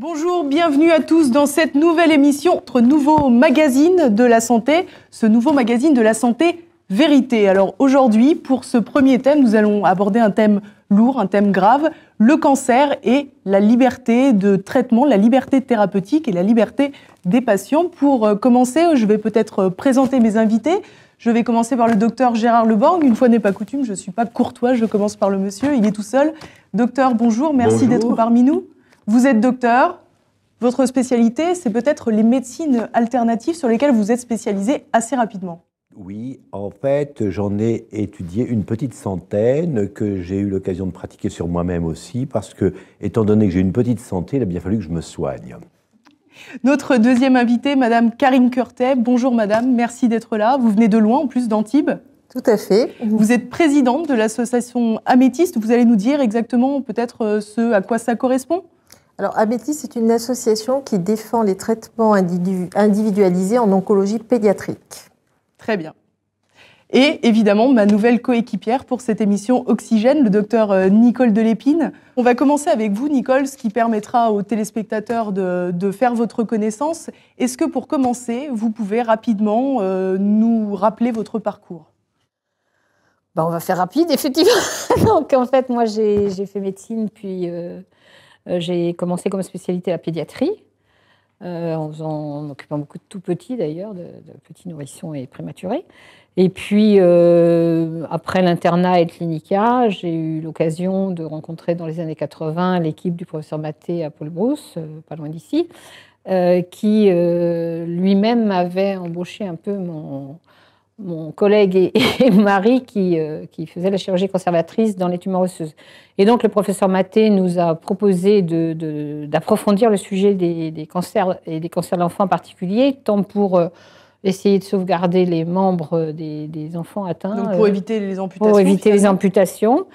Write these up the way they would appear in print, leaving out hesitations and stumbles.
Bonjour, bienvenue à tous dans cette nouvelle émission, notre nouveau magazine de la santé, ce nouveau magazine de la santé Vérité. Alors aujourd'hui, pour ce premier thème, nous allons aborder un thème lourd, un thème grave, le cancer et la liberté de traitement, la liberté thérapeutique et la liberté des patients. Pour commencer, je vais peut-être présenter mes invités. Je vais commencer par le docteur Gérard Leborgne. Une fois n'est pas coutume, je ne suis pas courtois, je commence par le monsieur, il est tout seul. Docteur, bonjour, merci d'être parmi nous. Vous êtes docteur, votre spécialité, c'est peut-être les médecines alternatives sur lesquelles vous êtes spécialisé assez rapidement. Oui, en fait, j'en ai étudié une petite centaine que j'ai eu l'occasion de pratiquer sur moi-même aussi, parce que, étant donné que j'ai une petite santé, il a bien fallu que je me soigne. Notre deuxième invitée, Madame Karine Curtet. Bonjour Madame, merci d'être là. Vous venez de loin, en plus d'Antibes. Tout à fait. Vous êtes présidente de l'association Améthyste. Vous allez nous dire exactement peut-être ce à quoi ça correspond ? Alors, Améthyste, c'est une association qui défend les traitements individualisés en oncologie pédiatrique. Très bien. Et évidemment, ma nouvelle coéquipière pour cette émission Oxygène, le docteur Nicole Delépine. On va commencer avec vous, Nicole, ce qui permettra aux téléspectateurs de faire votre connaissance. Est-ce que pour commencer, vous pouvez rapidement nous rappeler votre parcours ? On va faire rapide, effectivement. Donc, en fait, moi, j'ai fait médecine, puis j'ai commencé comme spécialité la pédiatrie, en occupant beaucoup de tout petits, d'ailleurs, de petits nourrissons et prématurés. Et puis, après l'internat et le clinica, j'ai eu l'occasion de rencontrer dans les années 80 l'équipe du professeur Mathé à Paul-Brousse, pas loin d'ici, qui lui-même avait embauché un peu mon collègue et mari qui faisait la chirurgie conservatrice dans les tumeurs osseuses. Et donc, le professeur Mathé nous a proposé d'approfondir le sujet des cancers et des cancers de l'enfant en particulier, tant pour essayer de sauvegarder les membres des enfants atteints. Donc pour éviter les amputations. Pour éviter les amputations.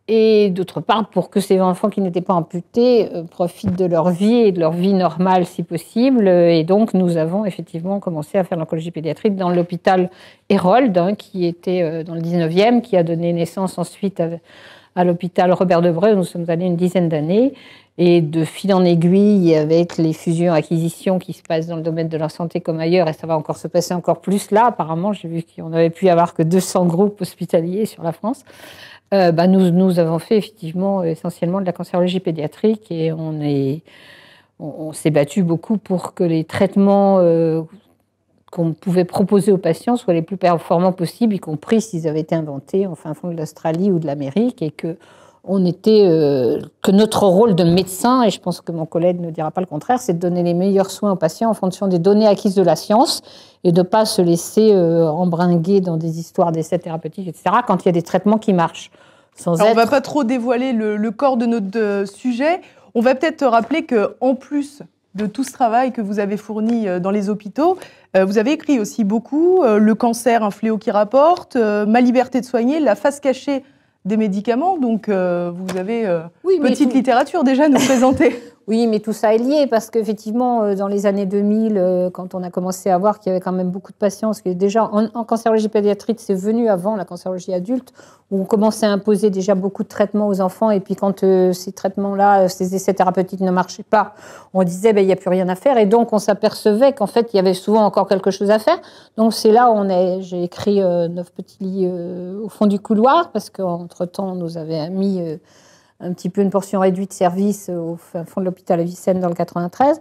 Et d'autre part, pour que ces enfants qui n'étaient pas amputés profitent de leur vie et de leur vie normale si possible. Et donc, nous avons effectivement commencé à faire l'oncologie pédiatrique dans l'hôpital Hérold, qui était dans le 19e, qui a donné naissance ensuite à l'hôpital Robert Debré, où nous sommes allés une dizaine d'années. Et de fil en aiguille, avec les fusions-acquisitions qui se passent dans le domaine de la santé comme ailleurs, et ça va encore se passer encore plus là, apparemment, j'ai vu qu'on n'avait pu y avoir que 200 groupes hospitaliers sur la France. Nous avons fait effectivement essentiellement de la cancérologie pédiatrique et on s'est battu beaucoup pour que les traitements qu'on pouvait proposer aux patients soient les plus performants possibles, y compris s'ils avaient été inventés en fin fond de l'Australie ou de l'Amérique, et que notre rôle de médecin, et je pense que mon collègue ne dira pas le contraire, c'est de donner les meilleurs soins aux patients en fonction des données acquises de la science et de ne pas se laisser embringuer dans des histoires d'essais thérapeutiques, etc., quand il y a des traitements qui marchent. On ne va pas trop dévoiler le corps de notre sujet. On va peut-être rappeler qu'en plus de tout ce travail que vous avez fourni dans les hôpitaux, vous avez écrit aussi beaucoup « Le cancer, un fléau qui rapporte »,« Ma liberté de soigner »,« La face cachée des médicaments ». Donc vous avez petite littérature déjà à nous présenter. Oui, mais tout ça est lié parce qu'effectivement, dans les années 2000, quand on a commencé à voir qu'il y avait quand même beaucoup de patients, parce que déjà en cancérologie pédiatrique, c'est venu avant la cancérologie adulte, où on commençait à imposer déjà beaucoup de traitements aux enfants, et puis quand ces traitements-là, ces essais thérapeutiques ne marchaient pas, on disait il n'y a plus rien à faire, et donc on s'apercevait qu'en fait, il y avait souvent encore quelque chose à faire. Donc c'est là où j'ai écrit 9 petits lits au fond du couloir, parce qu'entre-temps, on nous avait mis un petit peu une portion réduite de service au fond de l'hôpital Avicenne dans le 93.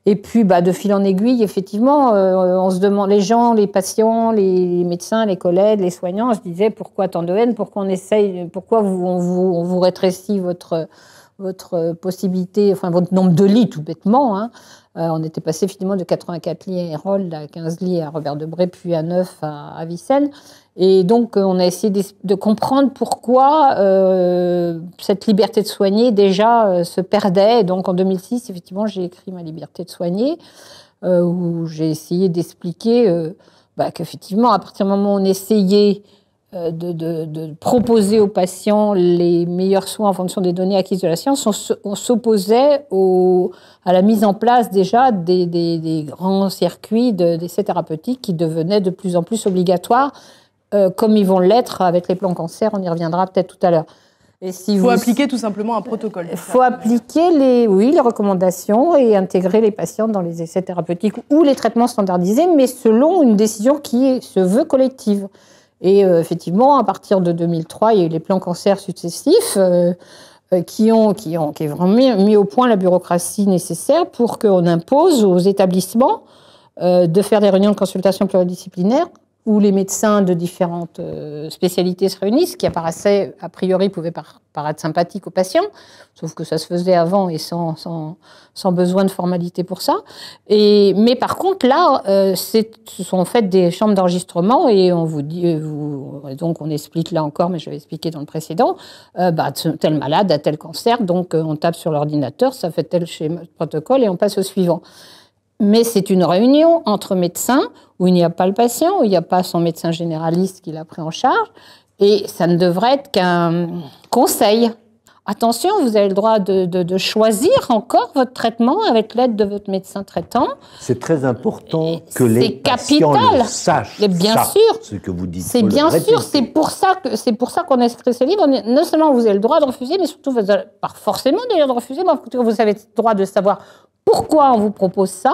Et puis, de fil en aiguille, effectivement, on se demande, les gens, les patients, les médecins, les collègues, les soignants, se disaient pourquoi tant de haine, pourquoi on essaye, pourquoi on vous rétrécit votre possibilité, enfin votre nombre de lits, tout bêtement. Hein. On était passé finalement de 84 lits à Hérold à 15 lits à Robert Debré, puis à 9 à Avicenne. Et donc, on a essayé de comprendre pourquoi cette liberté de soigner, déjà, se perdait. Et donc, en 2006, effectivement, j'ai écrit Ma liberté de soigner, où j'ai essayé d'expliquer qu'effectivement, à partir du moment où on essayait de proposer aux patients les meilleurs soins en fonction des données acquises de la science, on s'opposait à la mise en place déjà des grands circuits d'essais thérapeutiques qui devenaient de plus en plus obligatoires, comme ils vont l'être avec les plans cancer, on y reviendra peut-être tout à l'heure. Il faut appliquer tout simplement un protocole. Il faut appliquer les recommandations et intégrer les patients dans les essais thérapeutiques ou les traitements standardisés, mais selon une décision qui se veut collective. Et effectivement, à partir de 2003, il y a eu les plans cancer successifs qui ont vraiment mis au point la bureaucratie nécessaire pour qu'on impose aux établissements de faire des réunions de consultation pluridisciplinaires où les médecins de différentes spécialités se réunissent, ce qui apparaissait, a priori, pouvait paraître sympathique aux patients, sauf que ça se faisait avant et sans besoin de formalité pour ça. Mais par contre, là, ce sont en fait des chambres d'enregistrement et on vous dit, donc on explique là encore, mais je vais expliquer dans le précédent, tel malade a tel cancer, donc on tape sur l'ordinateur, ça fait tel schéma de protocole et on passe au suivant. Mais c'est une réunion entre médecins où il n'y a pas le patient, où il n'y a pas son médecin généraliste qui l'a pris en charge. Et ça ne devrait être qu'un conseil. Attention, vous avez le droit de choisir encore votre traitement avec l'aide de votre médecin traitant. C'est très important que les patients le sachent. Et bien sûr, ce que vous dites. C'est bien sûr, c'est pour ça qu'on a écrit ce livre. Non seulement vous avez le droit de refuser, mais surtout vous avez, pas forcément d'ailleurs de refuser, mais vous avez le droit de savoir pourquoi on vous propose ça.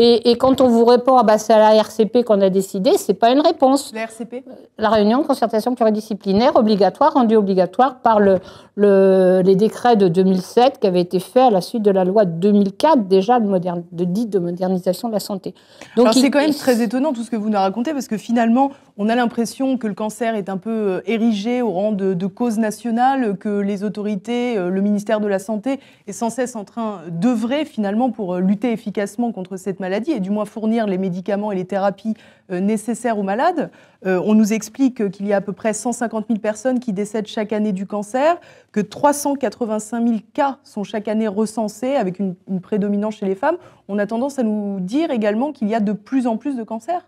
Et quand on vous répond, c'est à la RCP qu'on a décidé, c'est pas une réponse. La RCP ? La réunion de concertation pluridisciplaire obligatoire, rendue obligatoire par les décrets de 2007 qui avaient été faits à la suite de la loi de 2004, déjà de modernisation de la santé. Donc, alors c'est quand même très étonnant tout ce que vous nous racontez, parce que finalement, on a l'impression que le cancer est un peu érigé au rang de cause nationale, que les autorités, le ministère de la Santé est sans cesse en train d'œuvrer finalement pour lutter efficacement contre cette maladie et du moins fournir les médicaments et les thérapies nécessaires aux malades. On nous explique qu'il y a à peu près 150 000 personnes qui décèdent chaque année du cancer, que 385 000 cas sont chaque année recensés avec une prédominance chez les femmes. On a tendance à nous dire également qu'il y a de plus en plus de cancers.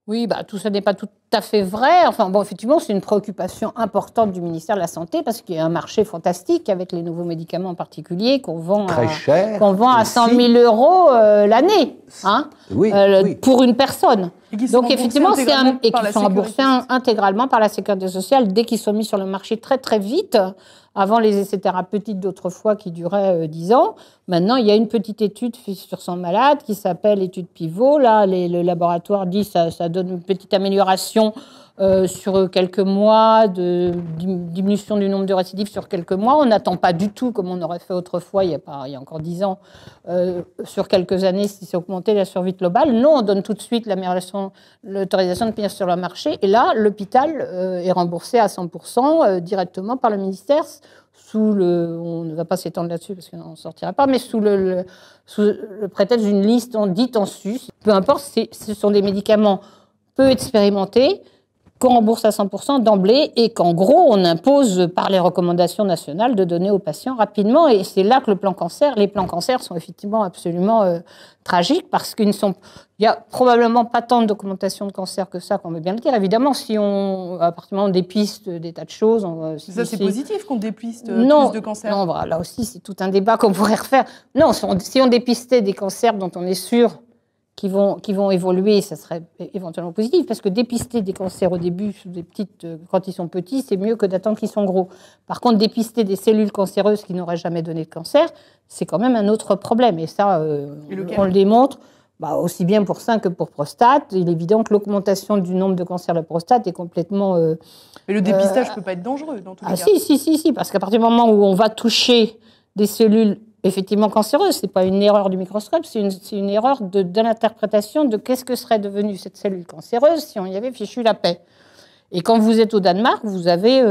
Oui, tout ça n'est pas tout à fait vrai. Enfin, effectivement, c'est une préoccupation importante du ministère de la Santé parce qu'il y a un marché fantastique avec les nouveaux médicaments en particulier qu'on vend à 100 000 euros l'année, pour une personne. Donc, effectivement, qui sont remboursés intégralement par la Sécurité sociale dès qu'ils sont mis sur le marché très, très vite. Avant les essais thérapeutiques d'autrefois qui duraient 10 ans. Maintenant, il y a une petite étude sur 100 malades qui s'appelle étude pivot. Là, le laboratoire dit que ça donne une petite amélioration sur quelques mois, de diminution du nombre de récidives sur quelques mois. On n'attend pas du tout, comme on aurait fait autrefois, il y a encore 10 ans, sur quelques années, si c'est augmenté la survie globale. Non, on donne tout de suite l'autorisation de venir sur le marché. Et là, l'hôpital est remboursé à 100% directement par le ministère, on ne va pas s'étendre là-dessus parce qu'on n'en sortira pas, mais sous le prétexte d'une liste dite en sus. Peu importe, ce sont des médicaments peu expérimentés, qu'on rembourse à 100% d'emblée et qu'en gros, on impose par les recommandations nationales de donner aux patients rapidement. Et c'est là que les plans cancer sont effectivement absolument tragiques parce qu'il n'y a probablement pas tant de documentation de cancer que ça, qu'on veut bien le dire. Évidemment, à partir du moment où on dépiste des tas de choses... c'est positif qu'on dépiste plus de cancers. Non, là aussi, c'est tout un débat qu'on pourrait refaire. Non, si on dépistait des cancers dont on est sûr qui vont évoluer, ça serait éventuellement positif, parce que dépister des cancers au début, quand ils sont petits, c'est mieux que d'attendre qu'ils sont gros. Par contre, dépister des cellules cancéreuses qui n'auraient jamais donné de cancer, c'est quand même un autre problème. Et ça, on le démontre, aussi bien pour sein que pour prostate. Il est évident que l'augmentation du nombre de cancers de la prostate est complètement... Mais le dépistage ne peut pas être dangereux, dans tous les cas. Si, parce qu'à partir du moment où on va toucher des cellules effectivement cancéreuse, c'est pas une erreur du microscope, c'est une erreur de l'interprétation de qu'est-ce que serait devenue cette cellule cancéreuse si on y avait fichu la paix. Et quand vous êtes au Danemark, vous avez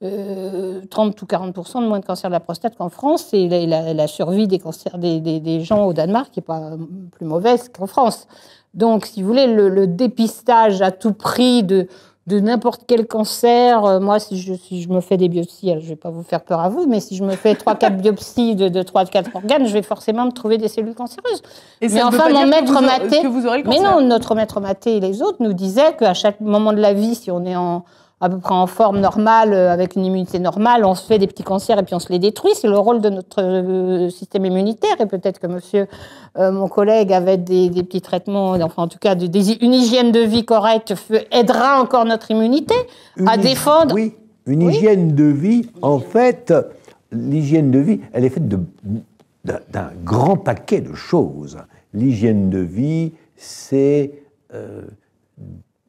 30 ou 40% de moins de cancer de la prostate qu'en France, et la survie des cancers des gens au Danemark n'est pas plus mauvaise qu'en France. Donc, si vous voulez, le dépistage à tout prix de n'importe quel cancer, moi, si je me fais des biopsies, je ne vais pas vous faire peur à vous, mais si je me fais 3-4 biopsies de 3-4 organes, je vais forcément me trouver des cellules cancéreuses. Mais enfin, mon maître Maté, mais non, notre maître Maté et les autres nous disaient qu'à chaque moment de la vie, si on est à peu près en forme normale, avec une immunité normale, on se fait des petits cancers et puis on se les détruit. C'est le rôle de notre système immunitaire. Et peut-être que mon collègue, avec des petits traitements, enfin en tout cas une hygiène de vie correcte, aidera encore notre immunité à défendre. Oui. Une hygiène de vie, en fait, l'hygiène de vie, elle est faite d'un grand paquet de choses. L'hygiène de vie, c'est,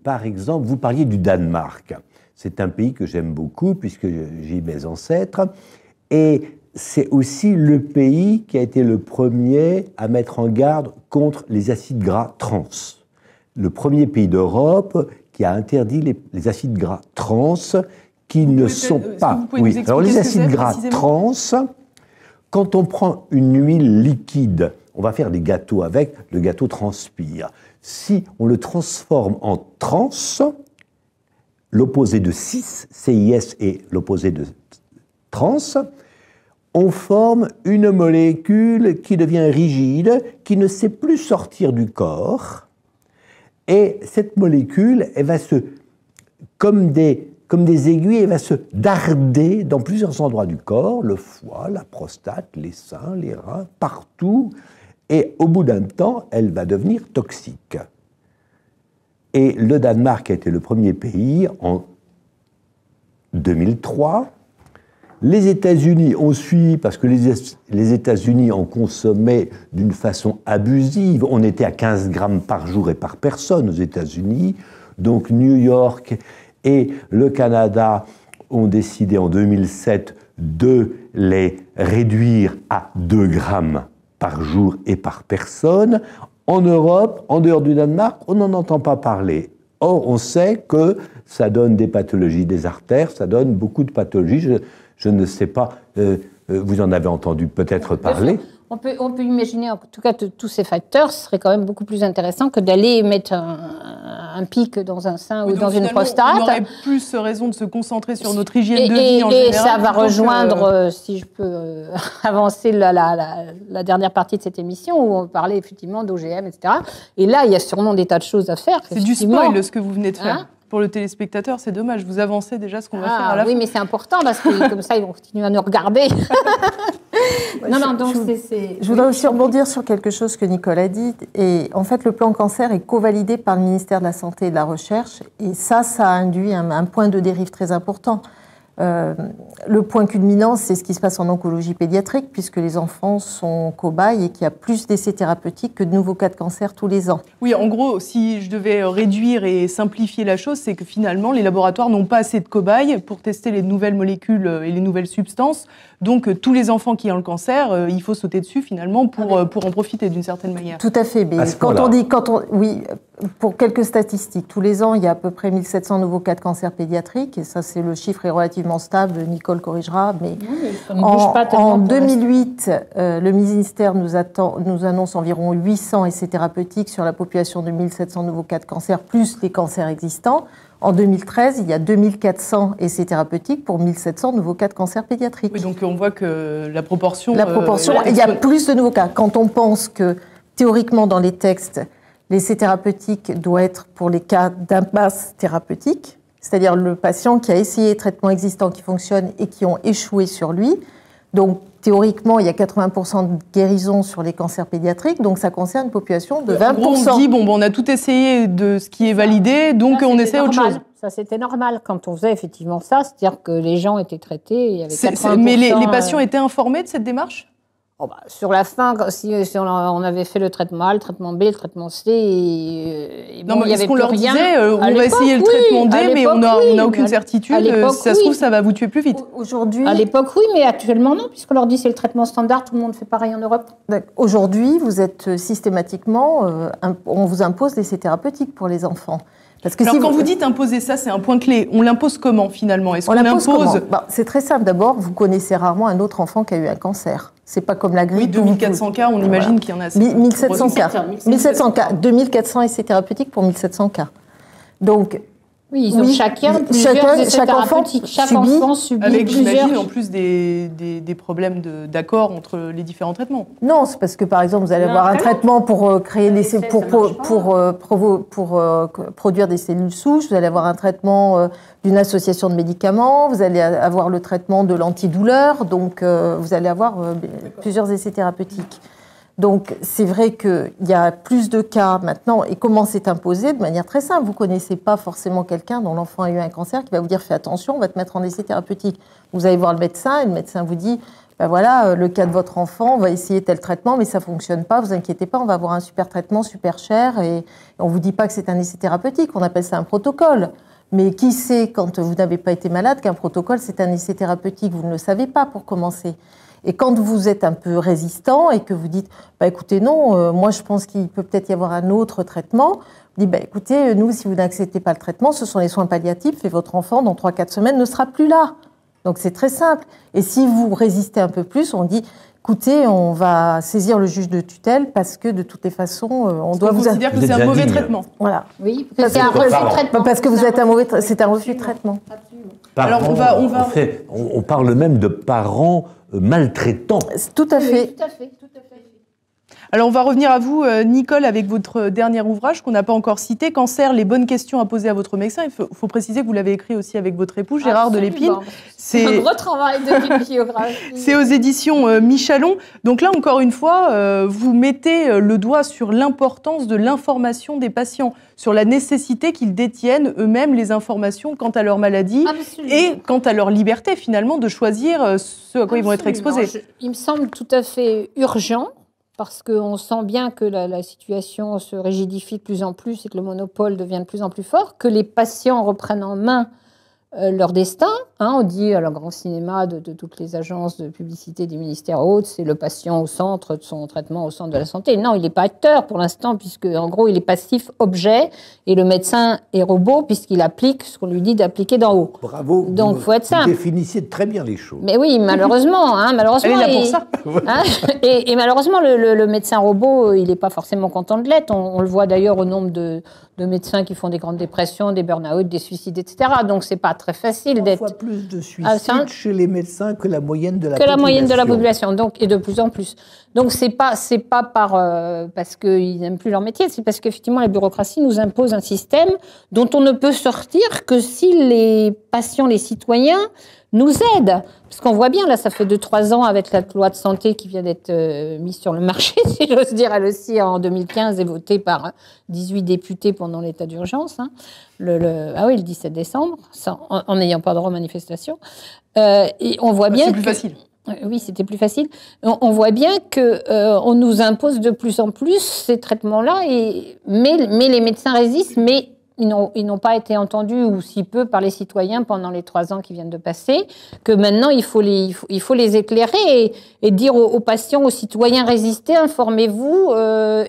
par exemple, vous parliez du Danemark. C'est un pays que j'aime beaucoup, puisque j'y ai mes ancêtres. Et c'est aussi le pays qui a été le premier à mettre en garde contre les acides gras trans. Le premier pays d'Europe qui a interdit les acides gras trans qui ne sont pas... Oui. Alors les acides gras trans, quand on prend une huile liquide, on va faire des gâteaux avec, le gâteau transpire. Si on le transforme en trans, l'opposé de cis, CIS et l'opposé de trans, on forme une molécule qui devient rigide, qui ne sait plus sortir du corps. Et cette molécule, elle va comme des aiguilles, elle va se darder dans plusieurs endroits du corps, le foie, la prostate, les seins, les reins, partout. Et au bout d'un temps, elle va devenir toxique. Et le Danemark a été le premier pays en 2003. Les États-Unis ont suivi parce que les États-Unis en consommaient d'une façon abusive. On était à 15 grammes par jour et par personne aux États-Unis. Donc New York et le Canada ont décidé en 2007 de les réduire à 2 grammes par jour et par personne. En Europe, en dehors du Danemark, on n'en entend pas parler. Or, on sait que ça donne des pathologies des artères, ça donne beaucoup de pathologies. Je ne sais pas, vous en avez entendu peut-être parler. On peut imaginer, en tout cas, tous ces facteurs, ce serait quand même beaucoup plus intéressant que d'aller mettre un pic dans un sein ou dans une prostate. On aurait plus raison de se concentrer sur notre hygiène de vie en général. Et ça va rejoindre, si je peux avancer la dernière partie de cette émission, où on parlait effectivement d'OGM, etc. Et là, il y a sûrement des tas de choses à faire. C'est du spoil, ce que vous venez de faire. Pour le téléspectateur, c'est dommage. Vous avancez déjà ce qu'on va faire à la fin. Oui, mais c'est important parce que comme ça, ils vont continuer à nous regarder. Je voudrais aussi rebondir sur quelque chose que Nicole a dit. Et en fait, le plan cancer est co-validé par le ministère de la Santé et de la Recherche. Et ça a induit un point de dérive très important. Le point culminant, c'est ce qui se passe en oncologie pédiatrique, puisque les enfants sont cobayes et qu'il y a plus d'essais thérapeutiques que de nouveaux cas de cancer tous les ans. Oui, en gros, si je devais réduire et simplifier la chose, c'est que finalement, les laboratoires n'ont pas assez de cobayes pour tester les nouvelles molécules et les nouvelles substances. Donc, tous les enfants qui ont le cancer, il faut sauter dessus finalement pour en profiter d'une certaine manière. Tout à fait. Mais oui, pour quelques statistiques, tous les ans, il y a à peu près 1700 nouveaux cas de cancer pédiatrique. Et ça, le chiffre est relativement stable. Nicole corrigera. Mais en 2008, le ministère nous annonce environ 800 essais thérapeutiques sur la population de 1700 nouveaux cas de cancer, plus les cancers existants. En 2013, il y a 2400 essais thérapeutiques pour 1700 nouveaux cas de cancer pédiatrique. Oui, donc on voit que la proportion... il y a plus de nouveaux cas. Quand on pense que, théoriquement, dans les textes, l'essai thérapeutique doit être pour les cas d'impasse thérapeutique, c'est-à-dire le patient qui a essayé les traitements existants qui fonctionnent et qui ont échoué sur lui. Donc, théoriquement, il y a 80% de guérison sur les cancers pédiatriques, donc ça concerne une population de 20%. En gros, on dit, on a tout essayé de ce qui est validé, donc on essaie autre chose. Ça, c'était normal quand on faisait effectivement ça, c'est-à-dire que les gens étaient traités, il y avait 80%... Mais les patients étaient informés de cette démarche ? Sur la fin, si on avait fait le traitement A, le traitement B, le traitement C, il y avait plus leur rien. Disait, on va essayer le traitement D, mais on n'a aucune certitude. Si ça se trouve, ça va vous tuer plus vite. Aujourd'hui, à l'époque, oui, mais actuellement, non, puisqu'on leur dit c'est le traitement standard, tout le monde fait pareil en Europe. Aujourd'hui, vous êtes systématiquement, on vous impose l'essai thérapeutique pour les enfants. Parce que quand vous dites imposer ça, c'est un point clé. On l'impose comment, finalement ? Est-ce qu'on l'impose ? C'est très simple. D'abord, vous connaissez rarement un autre enfant qui a eu un cancer. C'est pas comme la grippe. Oui, 2400 cas, on imagine qu'il y en a assez. 1700 cas. 1700 cas. 2400 essais thérapeutiques pour 1700 cas. Donc, oui, ils ont chacun plusieurs essais thérapeutiques. Chaque enfant subit avec, plusieurs... j'imagine, en plus des problèmes d'accord entre les différents traitements. Non, c'est parce que, par exemple, vous allez avoir un traitement pour créer pour produire des cellules souches, vous allez avoir un traitement d'une association de médicaments, vous allez avoir le traitement de l'antidouleur, donc vous allez avoir plusieurs essais thérapeutiques. Donc, c'est vrai qu'il y a plus de cas maintenant. Et comment c'est imposé? De manière très simple. Vous ne connaissez pas forcément quelqu'un dont l'enfant a eu un cancer qui va vous dire « fais attention, on va te mettre en essai thérapeutique ». Vous allez voir le médecin et le médecin vous dit ben voilà, le cas de votre enfant, on va essayer tel traitement, mais ça ne fonctionne pas, vous inquiétez pas, on va avoir un super traitement, super cher. Et on ne vous dit pas que c'est un essai thérapeutique, on appelle ça un protocole. Mais qui sait, quand vous n'avez pas été malade, qu'un protocole, c'est un essai thérapeutique? Vous ne le savez pas pour commencer. Et quand vous êtes un peu résistant et que vous dites bah, « écoutez, non, moi je pense qu'il peut peut-être y avoir un autre traitement », vous dites bah, « écoutez, nous, si vous n'acceptez pas le traitement, ce sont les soins palliatifs et votre enfant, dans 3-4 semaines, ne sera plus là. » Donc c'est très simple. Et si vous résistez un peu plus, on dit écoutez, on va saisir le juge de tutelle parce que de toutes les façons, on doit vous considère que c'est un mauvais traitement. Voilà. Oui, c'est un refus de traitement. Parce que vous êtes c'est un refus de traitement. Alors on parle même de parents maltraitants. Tout à fait. Oui, tout à fait. Alors on va revenir à vous, Nicole, avec votre dernier ouvrage qu'on n'a pas encore cité, Cancer, les bonnes questions à poser à votre médecin. Il faut préciser que vous l'avez écrit aussi avec votre époux, Gérard Delépine. C'est un gros travail de bibliographie. C'est aux éditions Michalon. Donc là, encore une fois, vous mettez le doigt sur l'importance de l'information des patients, sur la nécessité qu'ils détiennent eux-mêmes les informations quant à leur maladie et quant à leur liberté, finalement, de choisir ce à quoi ils vont être exposés. Il me semble tout à fait urgent, parce qu'on sent bien que la situation se rigidifie de plus en plus et que le monopole devient de plus en plus fort, que les patients reprennent en main leur destin. On dit à le grand cinéma de toutes les agences de publicité des ministères hauts, c'est le patient au centre de son traitement, au centre de la santé. Non, il n'est pas acteur pour l'instant, puisque en gros, il est passif objet, et le médecin est robot, puisqu'il applique ce qu'on lui dit d'appliquer d'en haut. Bravo. Donc, faut être simple. Vous définissez très bien les choses. Mais oui, malheureusement. malheureusement elle est là pour ça. Et malheureusement, le médecin robot, il n'est pas forcément content de l'être. On le voit d'ailleurs au nombre de médecins qui font des grandes dépressions, des burn-out, des suicides, etc. Donc, c'est pas très facile d'être... 3 fois plus de suicides chez les médecins que la moyenne de la population. Que la moyenne de la population, donc, et de plus en plus. Donc, c'est pas parce qu'ils n'aiment plus leur métier, c'est parce qu'effectivement, la bureaucratie nous impose un système dont on ne peut sortir que si les patients, les citoyens, nous aident. Parce qu'on voit bien, là, ça fait 2-3 ans avec la loi de santé qui vient d'être mise sur le marché, si j'ose dire, elle aussi, en 2015, et votée par 18 députés pendant l'état d'urgence, le 17 décembre, en n'ayant pas droit aux manifestations. Et on voit bien c'est plus facile. Oui, c'était plus facile. On voit bien qu'on nous impose de plus en plus ces traitements-là, mais les médecins résistent, mais ils n'ont pas été entendus, ou si peu, par les citoyens pendant les 3 ans qui viennent de passer, que maintenant, il faut les éclairer et dire aux patients, aux citoyens, résistez, informez-vous,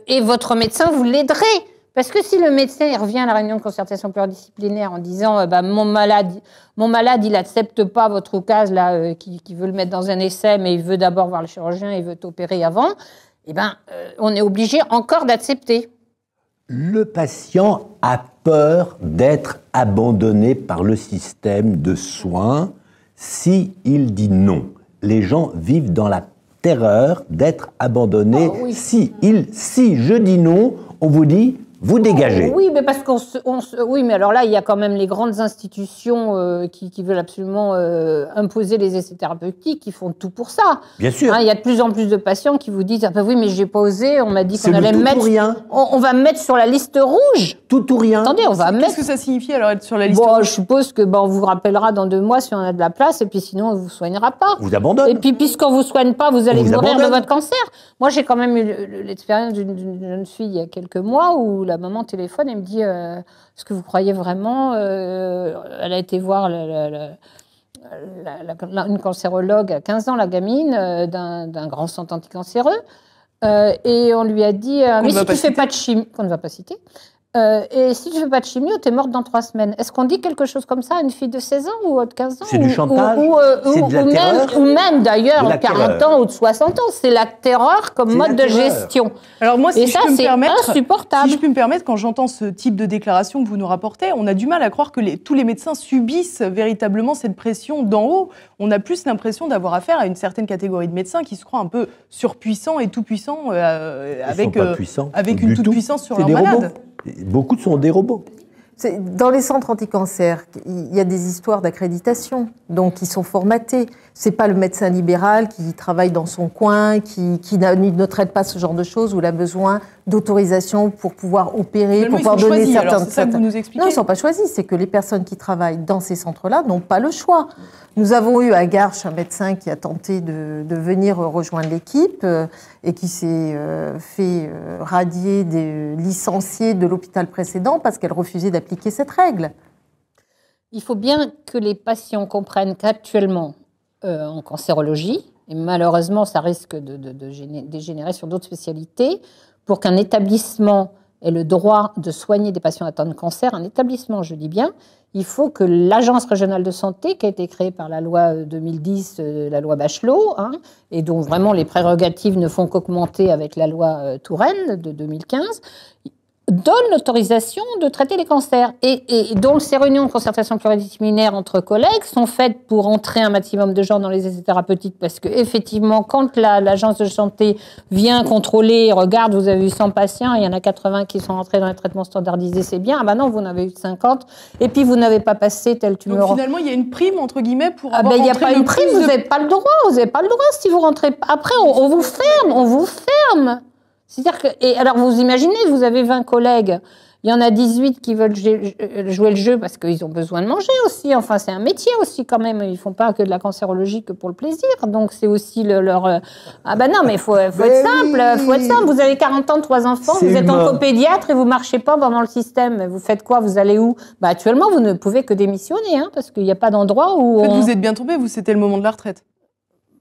et votre médecin, vous l'aiderez. Parce que si le médecin il revient à la réunion de concertation pluridisciplinaire en disant mon malade, il n'accepte pas votre oukase là, qui veut le mettre dans un essai, mais il veut d'abord voir le chirurgien, il veut t'opérer avant, on est obligé encore d'accepter. Le patient a peur d'être abandonné par le système de soins s'il dit non. Les gens vivent dans la terreur d'être abandonnés. Oui. Si je dis non, on vous dit vous dégagez. Oui, mais parce oui, mais alors là, il y a quand même les grandes institutions qui veulent absolument imposer les essais thérapeutiques, qui font tout pour ça. Bien sûr. Il y a de plus en plus de patients qui vous disent oui, mais j'ai pas osé, on m'a dit qu'on allait mettre. On va me mettre sur la liste rouge. Tout ou rien. Attendez, on va mettre. Qu'est-ce que ça signifie alors être sur la liste rouge? Je suppose que on vous rappellera dans 2 mois si on a de la place, et puis sinon on vous soignera pas. Vous abandonne. Et puis puisqu'on vous soigne pas, vous allez mourir de votre cancer. Moi, j'ai quand même eu l'expérience d'une jeune fille il y a quelques mois où la maman téléphone et me dit est-ce que vous croyez vraiment elle a été voir une cancérologue à 15 ans, la gamine, d'un grand centre anticancéreux, et on lui a dit mais si tu fais pas de chimio, qu'on ne va pas citer, et si tu fais pas de chimio, t'es morte dans 3 semaines. Est-ce qu'on dit quelque chose comme ça à une fille de 16 ans ou de 15 ans? C'est du chantage, c'est de la terreur. Ou même d'ailleurs, 40 ans ou de 60 ans. C'est la terreur comme mode de gestion. Alors moi, et ça, c'est insupportable. Si je peux me permettre, quand j'entends ce type de déclaration que vous nous rapportez, on a du mal à croire que tous les médecins subissent véritablement cette pression d'en haut. On a plus l'impression d'avoir affaire à une certaine catégorie de médecins qui se croient un peu surpuissants et tout-puissants avec une toute-puissance sur leurs malades. Beaucoup sont des robots. Dans les centres anti-cancer, il y a des histoires d'accréditation, donc ils sont formatés. C'est pas le médecin libéral qui travaille dans son coin, qui ne traite pas ce genre de choses, où il a besoin d'autorisation pour pouvoir opérer, pour pouvoir donner certains... C'est ça que vous nous expliquez. Non, ils ne sont pas choisis. C'est que les personnes qui travaillent dans ces centres-là n'ont pas le choix. Nous avons eu à Garches un médecin qui a tenté de venir rejoindre l'équipe et qui s'est fait radier, licencier de l'hôpital précédent parce qu'elle refusait d'appliquer cette règle. Il faut bien que les patients comprennent qu'actuellement, en cancérologie, et malheureusement ça risque de dégénérer sur d'autres spécialités, pour qu'un établissement ait le droit de soigner des patients atteints de cancer, un établissement, je dis bien, il faut que l'Agence régionale de santé, qui a été créée par la loi 2010, la loi Bachelot, et dont vraiment les prérogatives ne font qu'augmenter avec la loi Touraine de 2015, donne l'autorisation de traiter les cancers. Et dont ces réunions de concertation pluridisciplinaire entre collègues sont faites pour entrer un maximum de gens dans les essais thérapeutiques, parce que effectivement, quand l'agence de santé vient contrôler, regarde, vous avez eu 100 patients, il y en a 80 qui sont entrés dans les traitements standardisés, c'est bien. Ah ben non, vous en avez eu 50, et puis vous n'avez pas passé tel tumeur. Donc finalement, il y a une prime, entre guillemets, pour avoir il n'y a pas une prime, vous n'avez pas le droit, si vous rentrez... Après, on vous ferme. C'est-à-dire que, et alors vous imaginez, vous avez 20 collègues, il y en a 18 qui veulent jouer le jeu parce qu'ils ont besoin de manger aussi. Enfin, c'est un métier aussi quand même. Ils font pas que de la cancérologie que pour le plaisir. Donc c'est aussi leur. Ah ben non, mais faut être simple. Vous avez 40 ans, 3 enfants, vous êtes oncopédiatre et vous marchez pas dans le système. Vous faites quoi? Vous allez où? Bah actuellement, vous ne pouvez que démissionner, parce qu'il n'y a pas d'endroit où. En fait, vous êtes bien tombé. C'était le moment de la retraite.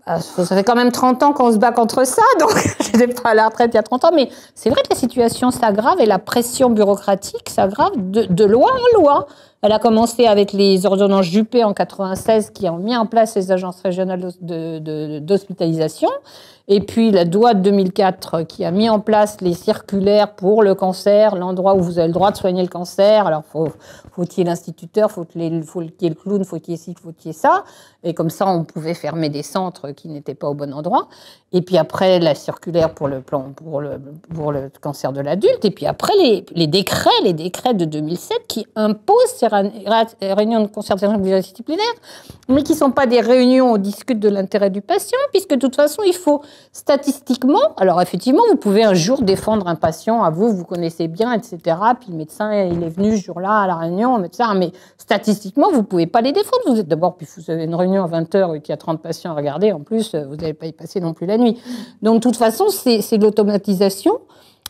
Ça fait quand même 30 ans qu'on se bat contre ça, donc je n'étais pas à la retraite il y a 30 ans, mais c'est vrai que la situation s'aggrave et la pression bureaucratique s'aggrave de loi en loi. Elle a commencé avec les ordonnances Juppé en 96 qui ont mis en place les agences régionales d'hospitalisation. Et puis la loi de 2004 qui a mis en place les circulaires pour le cancer, l'endroit où vous avez le droit de soigner le cancer. Alors faut qu'il y ait l'instituteur, faut qu'il y ait le clown, faut qu'il y ait ci, faut qu'il y ait ça. Et comme ça, on pouvait fermer des centres qui n'étaient pas au bon endroit. Et puis après, la circulaire pour le cancer de l'adulte. Et puis après, les décrets de 2007 qui imposent ces réunions de concertation pluridisciplinaire, mais qui ne sont pas des réunions où on discute de l'intérêt du patient, puisque de toute façon, il faut statistiquement, alors effectivement, vous pouvez un jour défendre un patient à vous connaissez bien, etc. Puis le médecin, il est venu ce jour-là à la réunion, médecin, mais statistiquement, vous ne pouvez pas les défendre. Vous êtes d'abord, puis vous avez une réunion à 20h et qu'il y a 30 patients à regarder, en plus, vous n'allez pas y passer non plus la nuit. Donc, de toute façon, c'est de l'automatisation,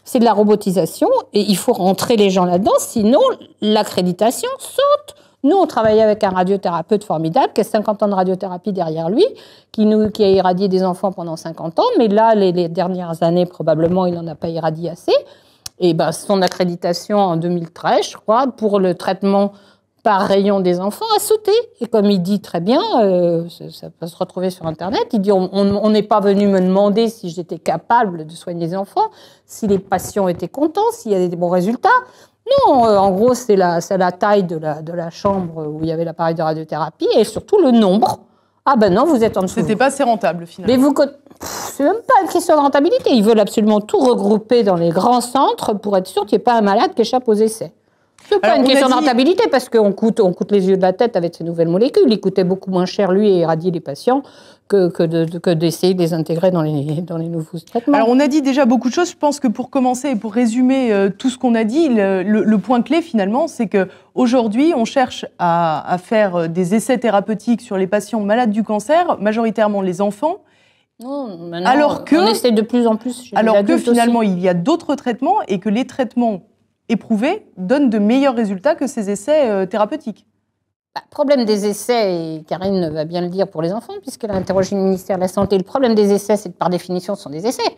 c'est de la robotisation, et il faut rentrer les gens là-dedans, sinon l'accréditation saute. Nous, on travaillait avec un radiothérapeute formidable qui a 50 ans de radiothérapie derrière lui, qui a irradié des enfants pendant 50 ans, mais là, les dernières années, probablement, il n'en a pas irradié assez. Et son accréditation en 2013, je crois, pour le traitement par rayon des enfants a sauté. Et comme il dit très bien, ça peut se retrouver sur Internet, il dit on n'est pas venu me demander si j'étais capable de soigner les enfants, si les patients étaient contents, s'il y avait des bons résultats. Non, en gros, c'est la taille de la chambre où il y avait l'appareil de radiothérapie et surtout le nombre. Ah ben non, vous êtes en dessous. C'était pas assez rentable, finalement. Mais c'est même pas une question de rentabilité. Ils veulent absolument tout regrouper dans les grands centres pour être sûr qu'il n'y ait pas un malade qui échappe aux essais. C'est pas une question de rentabilité parce qu'on coûte les yeux de la tête avec ces nouvelles molécules. Il coûtait beaucoup moins cher, lui, à irradier les patients que d'essayer de les intégrer dans les nouveaux traitements. Alors, on a dit déjà beaucoup de choses. Je pense que pour commencer et pour résumer tout ce qu'on a dit, le point clé, finalement, c'est qu'aujourd'hui, on cherche à faire des essais thérapeutiques sur les patients malades du cancer, majoritairement les enfants. Non, on essaie de plus en plus chez les adultes. Alors que finalement, il y a d'autres traitements et que les traitements éprouvés donnent de meilleurs résultats que ces essais thérapeutiques. Problème des essais, et Karine va bien le dire pour les enfants, puisqu'elle a interrogé le ministère de la Santé, le problème des essais, c'est que par définition, ce sont des essais.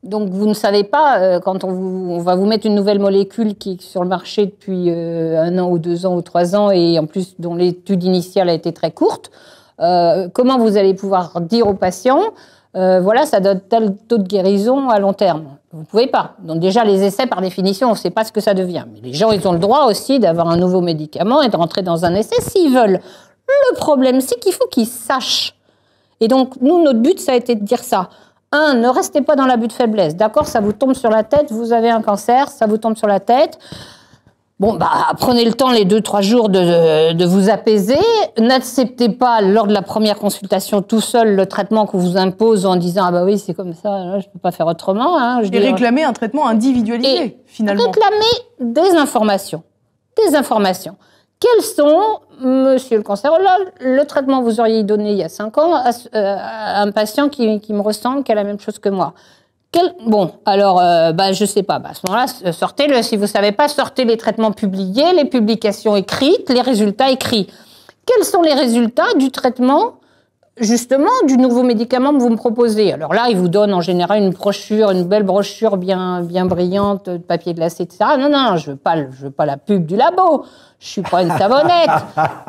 Donc vous ne savez pas, quand on va vous mettre une nouvelle molécule qui est sur le marché depuis 1 an ou 2 ans ou 3 ans, et en plus dont l'étude initiale a été très courte, comment vous allez pouvoir dire aux patients voilà, ça donne tel taux de guérison à long terme. Vous ne pouvez pas. Donc déjà, les essais, par définition, on ne sait pas ce que ça devient. Mais les gens, ils ont le droit aussi d'avoir un nouveau médicament et de rentrer dans un essai s'ils veulent. Le problème, c'est qu'il faut qu'ils sachent. Et donc, nous, notre but, ça a été de dire ça. 1, ne restez pas dans l'abus de faiblesse. D'accord, ça vous tombe sur la tête, vous avez un cancer, ça vous tombe sur la tête. Bon, prenez le temps les 2-3 jours de vous apaiser. N'acceptez pas, lors de la première consultation, tout seul, le traitement qu'on vous impose en disant « Ah bah oui, c'est comme ça, là, je peux pas faire autrement. Hein, ». Et réclamer un traitement individualisé, finalement. Réclamer des informations. Des informations. Quels sont, monsieur le cancérologue, le traitement que vous auriez donné il y a 5 ans à un patient qui me ressemble, qui a la même chose que moi? Bon, alors, je sais pas. À ce moment-là, sortez-le. Si vous savez pas, sortez les traitements publiés, les publications écrites, les résultats écrits. Quels sont les résultats du traitement, justement, du nouveau médicament que vous me proposez? Alors là, il vous donne en général une brochure, une belle brochure bien brillante, de papier glacé, etc. Non, je veux pas la pub du labo. Je suis pas une savonnette.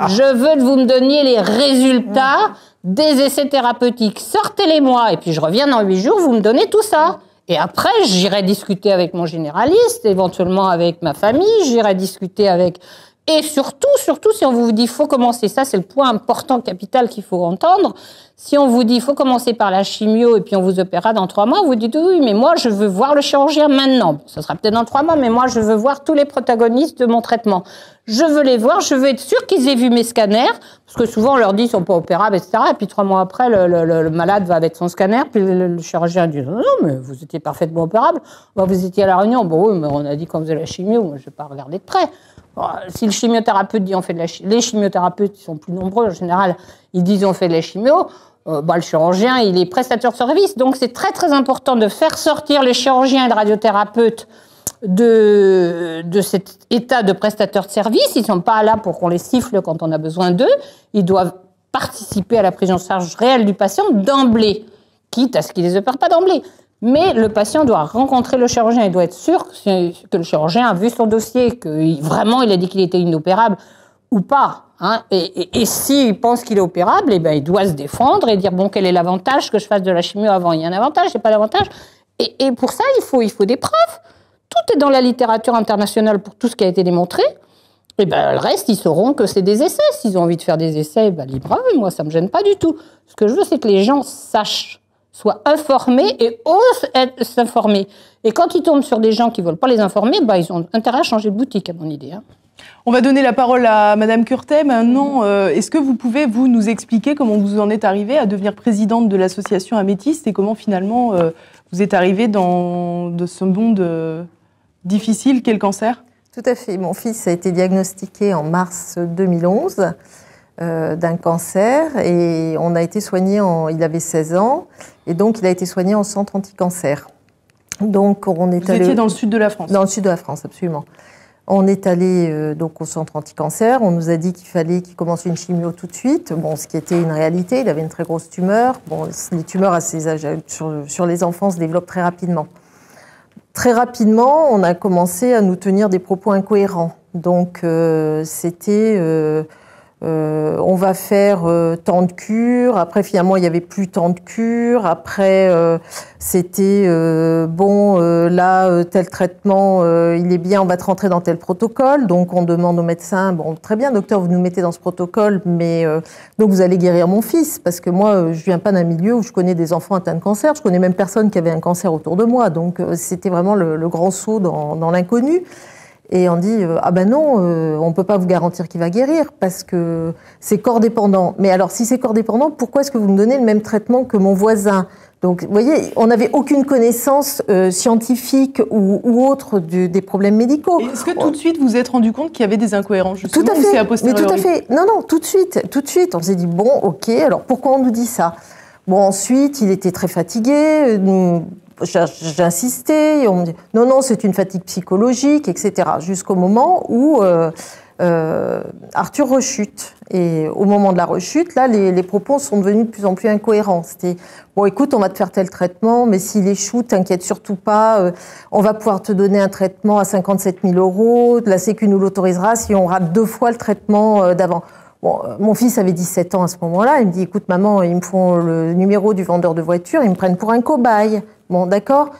Je veux que vous me donniez les résultats des essais thérapeutiques. Sortez-les-moi. Et puis je reviens dans 8 jours, vous me donnez tout ça. Et après, j'irai discuter avec mon généraliste, éventuellement avec ma famille, j'irai discuter avec... Et surtout, si on vous dit, faut commencer, ça c'est le point important, capital qu'il faut entendre. Si on vous dit, faut commencer par la chimio et puis on vous opérera dans 3 mois, vous dites, oui, mais moi je veux voir le chirurgien maintenant. Ça sera peut-être dans 3 mois, mais moi je veux voir tous les protagonistes de mon traitement. Je veux les voir, je veux être sûr qu'ils aient vu mes scanners, parce que souvent on leur dit, ils sont pas opérables, etc. Et puis 3 mois après, le malade va avec son scanner, puis le chirurgien dit, non, mais vous étiez parfaitement opérable. Vous étiez à la réunion. Bon, oui, mais on a dit qu'on faisait la chimio, moi je vais pas regarder de près. Si le chimiothérapeute dit on fait de la chimio, les chimiothérapeutes qui sont plus nombreux en général, ils disent on fait de la chimio, le chirurgien il est prestataire de service, donc c'est très très important de faire sortir les chirurgiens et le radiothérapeute de cet état de prestataire de service. Ils sont pas là pour qu'on les siffle quand on a besoin d'eux, ils doivent participer à la prise en charge réelle du patient d'emblée, quitte à ce qu'ils les opèrent pas d'emblée. Mais le patient doit rencontrer le chirurgien, il doit être sûr que le chirurgien a vu son dossier, que vraiment il a dit qu'il était inopérable ou pas. Hein. Et s'il pense qu'il est opérable, il doit se défendre et dire bon, quel est l'avantage que je fasse de la chimio avant? Il y a un avantage, il n'y a pas d'avantage. Et pour ça, il faut des preuves. Tout est dans la littérature internationale pour tout ce qui a été démontré. Et le reste, ils sauront que c'est des essais. S'ils ont envie de faire des essais, libre à eux. Moi, ça me gêne pas du tout. Ce que je veux, c'est que les gens sachent, soient informés et osent s'informer. Et quand ils tombent sur des gens qui ne veulent pas les informer, ils ont intérêt à changer de boutique, à mon idée. Hein. On va donner la parole à Madame Curtet. Maintenant, est-ce que vous pouvez, nous expliquer comment vous en êtes arrivée à devenir présidente de l'association Améthyste et comment, finalement, vous êtes arrivée dans ce monde difficile qu'est le cancer? Tout à fait. Mon fils a été diagnostiqué en mars 2011. D'un cancer et on a été soigné il avait 16 ans et donc il a été soigné en centre anti-cancer. Donc on est allé... Vous étiez dans le sud de la France? Dans le sud de la France, absolument. On est allé donc au centre anti-cancer, on nous a dit qu'il fallait qu'il commence une chimio tout de suite, ce qui était une réalité, il avait une très grosse tumeur. Les tumeurs à ces âges, sur les enfants se développent très rapidement. Très rapidement, on a commencé à nous tenir des propos incohérents. Donc c'était... on va faire tant de cures. Après, finalement, il n'y avait plus tant de cures. Après, c'était tel traitement, il est bien, on va te rentrer dans tel protocole. Donc, on demande au médecin, très bien, docteur, vous nous mettez dans ce protocole, mais donc vous allez guérir mon fils. Parce que moi, je viens pas d'un milieu où je connais des enfants atteints de cancer. Je connais même personne qui avait un cancer autour de moi. Donc, c'était vraiment le grand saut dans l'inconnu. Et on dit non, on peut pas vous garantir qu'il va guérir parce que c'est corps dépendant. Mais alors si c'est corps dépendant, pourquoi est-ce que vous me donnez le même traitement que mon voisin? Donc vous voyez, on n'avait aucune connaissance scientifique ou autre des problèmes médicaux. Et est-ce que tout de suite vous vous êtes rendu compte qu'il y avait des incohérences justement? Tout à fait. C'est a posteriori? Mais tout à fait. Non, tout de suite. On s'est dit ok. Alors pourquoi on nous dit ça? Ensuite, il était très fatigué. J'insistais, on me dit non, c'est une fatigue psychologique, etc. Jusqu'au moment où Arthur rechute. Et au moment de la rechute, là, les propos sont devenus de plus en plus incohérents. C'était écoute, on va te faire tel traitement, mais s'il échoue, t'inquiète surtout pas, on va pouvoir te donner un traitement à 57 000 €, la Sécu nous l'autorisera si on rate 2 fois le traitement d'avant. Mon fils avait 17 ans à ce moment-là, il me dit écoute maman, ils me font le numéro du vendeur de voitures, ils me prennent pour un cobaye. D'accord.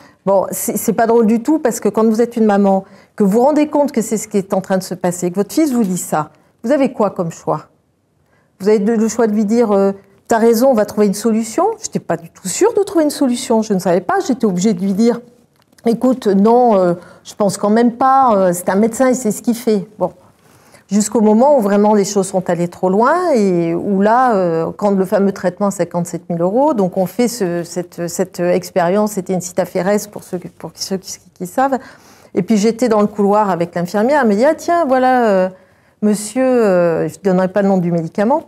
C'est pas drôle du tout parce que quand vous êtes une maman, que vous vous rendez compte que c'est ce qui est en train de se passer, que votre fils vous dit ça, vous avez quoi comme choix? Vous avez le choix de lui dire t'as raison, on va trouver une solution. Je n'étais pas du tout sûre de trouver une solution, je ne savais pas, j'étais obligée de lui dire Écoute, non, je pense quand même pas. C'est un médecin, il sait ce qu'il fait. Bon. Jusqu'au moment où vraiment les choses sont allées trop loin et où là, quand le fameux traitement à 57 000 €, donc on fait cette expérience, c'était une citaférèse pour ceux qui savent. Et puis j'étais dans le couloir avec l'infirmière, elle me dit « Ah tiens, voilà, monsieur, je ne donnerai pas le nom du médicament ».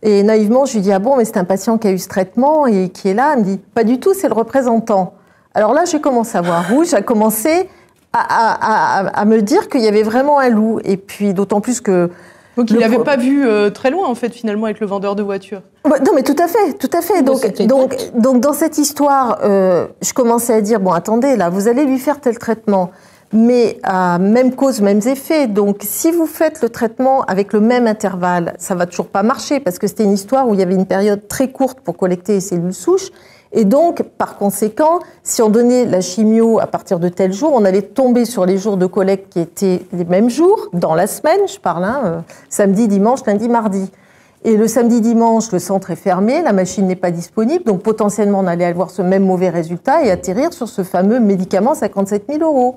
Et naïvement, je lui dis « Ah bon, mais c'est un patient qui a eu ce traitement et qui est là ». Elle me dit « Pas du tout, c'est le représentant ». Alors là, j'ai commencé à voir rouge, j'ai commencé à me dire qu'il y avait vraiment un loup. Et puis d'autant plus que... Donc il n'avait pas vu très loin, en fait, finalement, avec le vendeur de voitures. Non, mais tout à fait, tout à fait. Donc dans cette histoire, je commençais à dire, bon, attendez, là, vous allez lui faire tel traitement, mais même cause, mêmes effets. Donc si vous faites le traitement avec le même intervalle, ça va toujours pas marcher, parce que c'était une histoire où il y avait une période très courte pour collecter les cellules souches. Et donc, par conséquent, si on donnait la chimio à partir de tel jour, on allait tomber sur les jours de collecte qui étaient les mêmes jours, dans la semaine, je parle, samedi, dimanche, lundi, mardi. Et le samedi, dimanche, le centre est fermé, la machine n'est pas disponible, donc potentiellement on allait avoir ce même mauvais résultat et atterrir sur ce fameux médicament 57 000 €.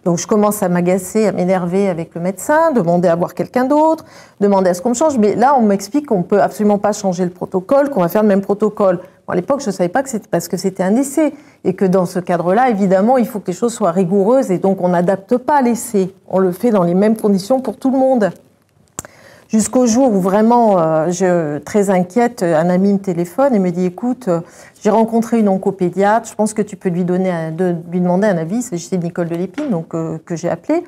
Donc je commence à m'agacer, à m'énerver avec le médecin, demander à voir quelqu'un d'autre, demander à ce qu'on me change. Mais là, on m'explique qu'on ne peut absolument pas changer le protocole, qu'on va faire le même protocole. Bon, à l'époque, je ne savais pas que c'était parce que c'était un essai. Et que dans ce cadre-là, évidemment, il faut que les choses soient rigoureuses. Et donc, on n'adapte pas l'essai. On le fait dans les mêmes conditions pour tout le monde. Jusqu'au jour où vraiment, très inquiète, un ami me téléphone et me dit « Écoute, j'ai rencontré une oncopédiatre, je pense que tu peux lui demander un avis. » C'était Nicole de Lépine, donc, que j'ai appelée.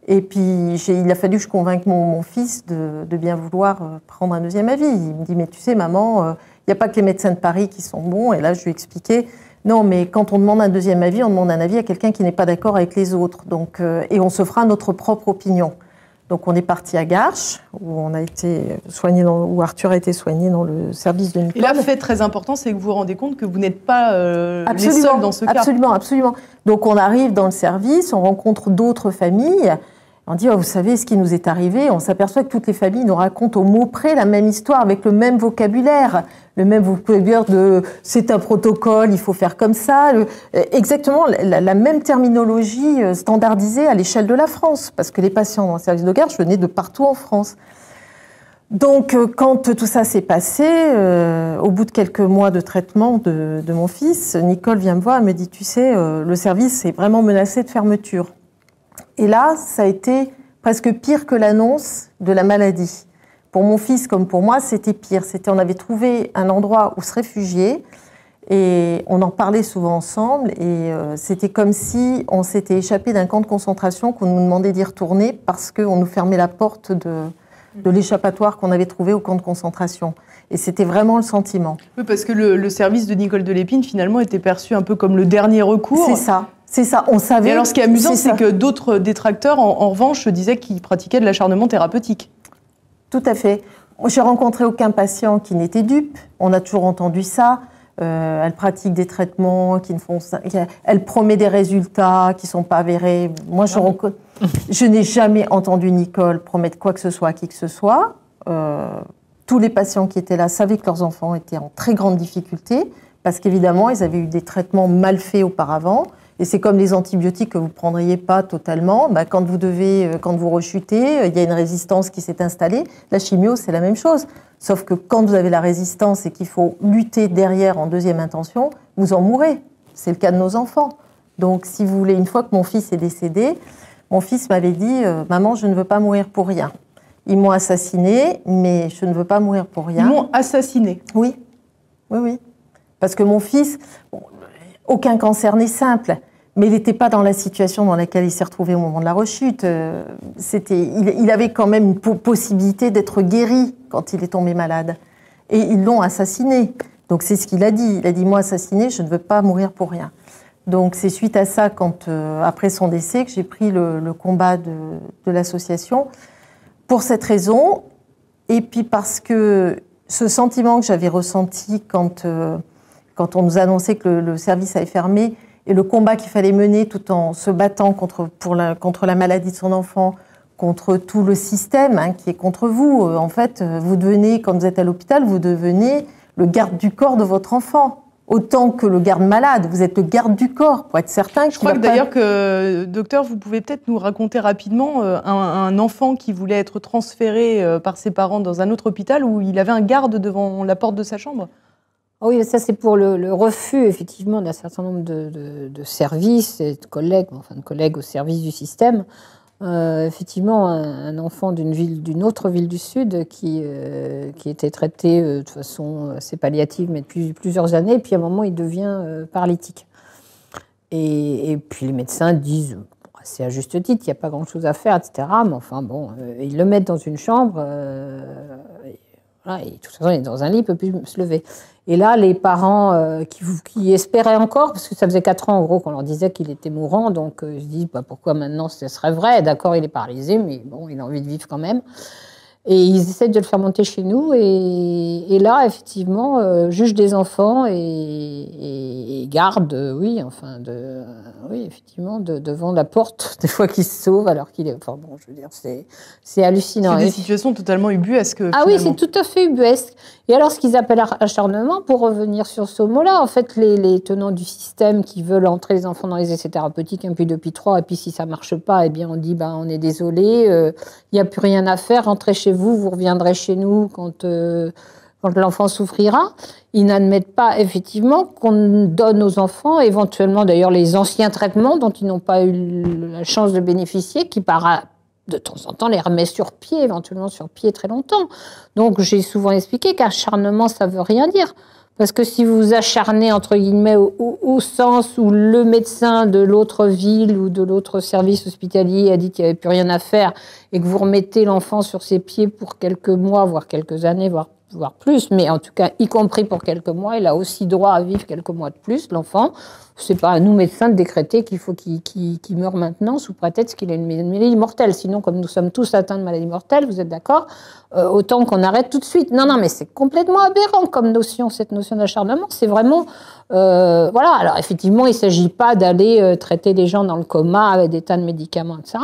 Et puis, il a fallu que je convainque mon fils de bien vouloir prendre un deuxième avis. Il me dit « Mais tu sais, maman, il n'y a pas que les médecins de Paris qui sont bons. » Et là, je lui ai expliqué « Non, mais quand on demande un deuxième avis, on demande un avis à quelqu'un qui n'est pas d'accord avec les autres. Donc, et on se fera notre propre opinion. » Donc on est parti à Garches, où on a été soigné, où Arthur a été soigné dans le service de Nicole. Et là, fait très important, c'est que vous vous rendez compte que vous n'êtes pas les seuls dans ce cas. Absolument, absolument. Donc on arrive dans le service, on rencontre d'autres familles. On dit, oh, vous savez ce qui nous est arrivé. On s'aperçoit que toutes les familles nous racontent au mot près la même histoire avec le même vocabulaire. Le même vocabulaire de c'est un protocole, il faut faire comme ça. Exactement la même terminologie standardisée à l'échelle de la France. Parce que les patients dans le service de Garches venaient de partout en France. Donc quand tout ça s'est passé, au bout de quelques mois de traitement de mon fils, Nicole vient me voir et me dit, tu sais, le service est vraiment menacé de fermeture. Et là, ça a été presque pire que l'annonce de la maladie. Pour mon fils comme pour moi, c'était pire. On avait trouvé un endroit où se réfugier et on en parlait souvent ensemble. Et c'était comme si on s'était échappé d'un camp de concentration qu'on nous demandait d'y retourner parce qu'on nous fermait la porte de l'échappatoire qu'on avait trouvé au camp de concentration. Et c'était vraiment le sentiment. Oui, parce que le service de Nicole de Lépine, finalement, était perçu un peu comme le dernier recours. C'est ça. C'est ça, on savait... Et alors, ce qui est amusant, c'est que d'autres détracteurs, en revanche, disaient qu'ils pratiquaient de l'acharnement thérapeutique. Tout à fait. J'ai rencontré aucun patient qui n'était dupe. On a toujours entendu ça. Elle pratique qui ne font ça. Elle promet des résultats qui ne sont pas avérés. Moi, je n'ai jamais entendu Nicole promettre quoi que ce soit à qui que ce soit. Tous les patients qui étaient là savaient que leurs enfants étaient en très grande difficulté parce qu'évidemment, ils avaient eu des traitements mal faits auparavant. Et c'est comme les antibiotiques que vous ne prendriez pas totalement. Quand vous rechutez, il y a une résistance qui s'est installée. La chimio, c'est la même chose. Sauf que quand vous avez la résistance et qu'il faut lutter derrière en deuxième intention, vous en mourrez. C'est le cas de nos enfants. Donc, si vous voulez, une fois que mon fils est décédé, mon fils m'avait dit « Maman, je ne veux pas mourir pour rien. Ils m'ont assassiné, mais je ne veux pas mourir pour rien. » Ils m'ont assassiné? Oui. Oui, oui. Parce que mon fils... Aucun cancer n'est simple, mais il n'était pas dans la situation dans laquelle il s'est retrouvé au moment de la rechute. Il avait quand même une possibilité d'être guéri quand il est tombé malade. Et ils l'ont assassiné. Donc c'est ce qu'il a dit. Il a dit, moi assassiné, je ne veux pas mourir pour rien. Donc c'est suite à ça, après son décès, que j'ai pris le combat de l'association. Pour cette raison, et puis parce que ce sentiment que j'avais ressenti quand on nous annonçait que le service avait fermé, et le combat qu'il fallait mener tout en se battant contre la maladie de son enfant, contre tout le système qui est contre vous. En fait, vous devenez, quand vous êtes à l'hôpital, vous devenez le garde du corps de votre enfant. autant que le garde malade. Vous êtes le garde du corps, pour être certain. Je crois que d'ailleurs, docteur, vous pouvez peut-être nous raconter rapidement un enfant qui voulait être transféré par ses parents dans un autre hôpital où il avait un garde devant la porte de sa chambre. Oui, ça c'est pour le refus, effectivement, d'un certain nombre de services et de collègues, au service du système. Effectivement, un enfant d'une autre ville du Sud qui était traité de façon assez palliative, mais depuis plusieurs années, et puis à un moment, il devient paralytique. Et puis les médecins disent, c'est à juste titre, il n'y a pas grand-chose à faire, etc. Mais enfin, bon, ils le mettent dans une chambre, voilà, et de toute façon, il est dans un lit, il ne peut plus se lever. Et là, les parents qui espéraient encore, parce que ça faisait 4 ans en gros qu'on leur disait qu'il était mourant, donc ils se disent pourquoi maintenant ce serait vrai. D'accord, il est paralysé, mais bon, il a envie de vivre quand même. Et ils essaient de le faire monter chez nous. Et là, effectivement, juge des enfants et garde, oui, effectivement, devant la porte, des fois qu'il se sauve alors qu'il est. Enfin bon, je veux dire, c'est hallucinant. C'est des situations totalement ubuesques. Ah oui, c'est tout à fait ubuesque. Et alors, ce qu'ils appellent acharnement, pour revenir sur ce mot-là, en fait, les tenants du système qui veulent entrer les enfants dans les essais thérapeutiques, puis depuis 3, et puis si ça marche pas, eh bien on dit, on est désolé, il n'y a plus rien à faire, rentrez chez vous, vous reviendrez chez nous quand l'enfant souffrira. Ils n'admettent pas, effectivement, qu'on donne aux enfants, éventuellement d'ailleurs les anciens traitements dont ils n'ont pas eu la chance de bénéficier, qui de temps en temps, les remet sur pied, éventuellement sur pied très longtemps. Donc, j'ai souvent expliqué qu'acharnement, ça veut rien dire. Parce que si vous vous acharnez, entre guillemets, au sens où le médecin de l'autre ville ou de l'autre service hospitalier a dit qu'il n'y avait plus rien à faire et que vous remettez l'enfant sur ses pieds pour quelques mois, voire quelques années, voire plus, mais en tout cas, y compris pour quelques mois, il a aussi droit à vivre quelques mois de plus, l'enfant. C'est pas à nous, médecins, de décréter qu'il faut qu'il meure maintenant sous prétexte qu'il a une maladie mortelle. Sinon, comme nous sommes tous atteints de maladie mortelle, vous êtes d'accord, autant qu'on arrête tout de suite. Non, mais c'est complètement aberrant comme notion, cette notion d'acharnement. C'est vraiment... voilà, alors effectivement, il ne s'agit pas d'aller traiter les gens dans le coma avec des tas de médicaments, etc.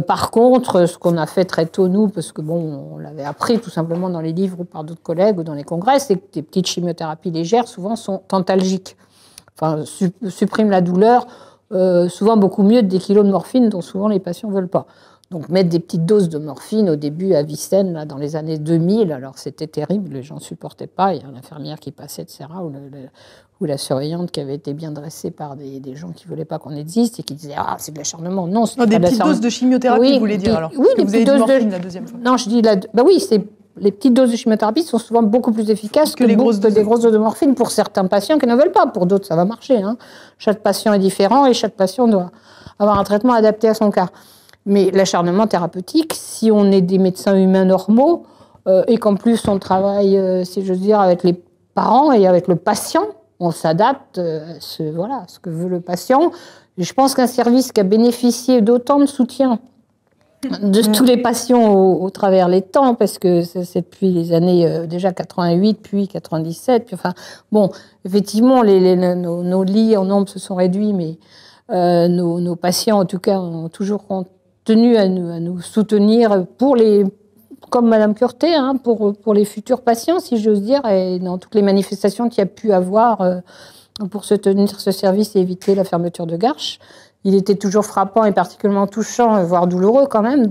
Par contre, ce qu'on a fait très tôt, nous, parce que on l'avait appris tout simplement dans les livres ou par d'autres collègues ou dans les congrès, c'est que des petites chimiothérapies légères, souvent, sont antalgiques. Enfin, suppriment la douleur, souvent beaucoup mieux que des kilos de morphine dont souvent les patients ne veulent pas. Donc, mettre des petites doses de morphine au début à Vicenne, là, dans les années 2000, alors c'était terrible, les gens ne supportaient pas. Il y a l'infirmière qui passait, etc., ou la surveillante qui avait été bien dressée par des gens qui ne voulaient pas qu'on existe et qui disaient « Ah, c'est de l'acharnement ». Non, c'est des petites doses de chimiothérapie, oui, vous voulez dire alors? Oui, des petites doses de la deuxième fois. Non, je dis oui, les petites doses de chimiothérapie sont souvent beaucoup plus efficaces que des grosses doses de morphine pour certains patients qui ne veulent pas. Pour d'autres, ça va marcher. Chaque patient est différent et chaque patient doit avoir un traitement adapté à son cas. Mais l'acharnement thérapeutique, si on est des médecins humains normaux et qu'en plus on travaille, si j'ose dire, avec les parents et avec le patient, on s'adapte à ce que veut le patient. Et je pense qu'un service qui a bénéficié d'autant de soutien de tous les patients au travers les temps, parce que c'est depuis les années déjà 88, puis 97, puis enfin, bon, effectivement, nos lits en nombre se sont réduits, mais nos patients, en tout cas, ont toujours tenu à nous soutenir comme Madame Curté, pour les futurs patients, si j'ose dire, et dans toutes les manifestations qu'il y a pu avoir pour se tenir ce service et éviter la fermeture de Garches. Il était toujours frappant et particulièrement touchant, voire douloureux quand même,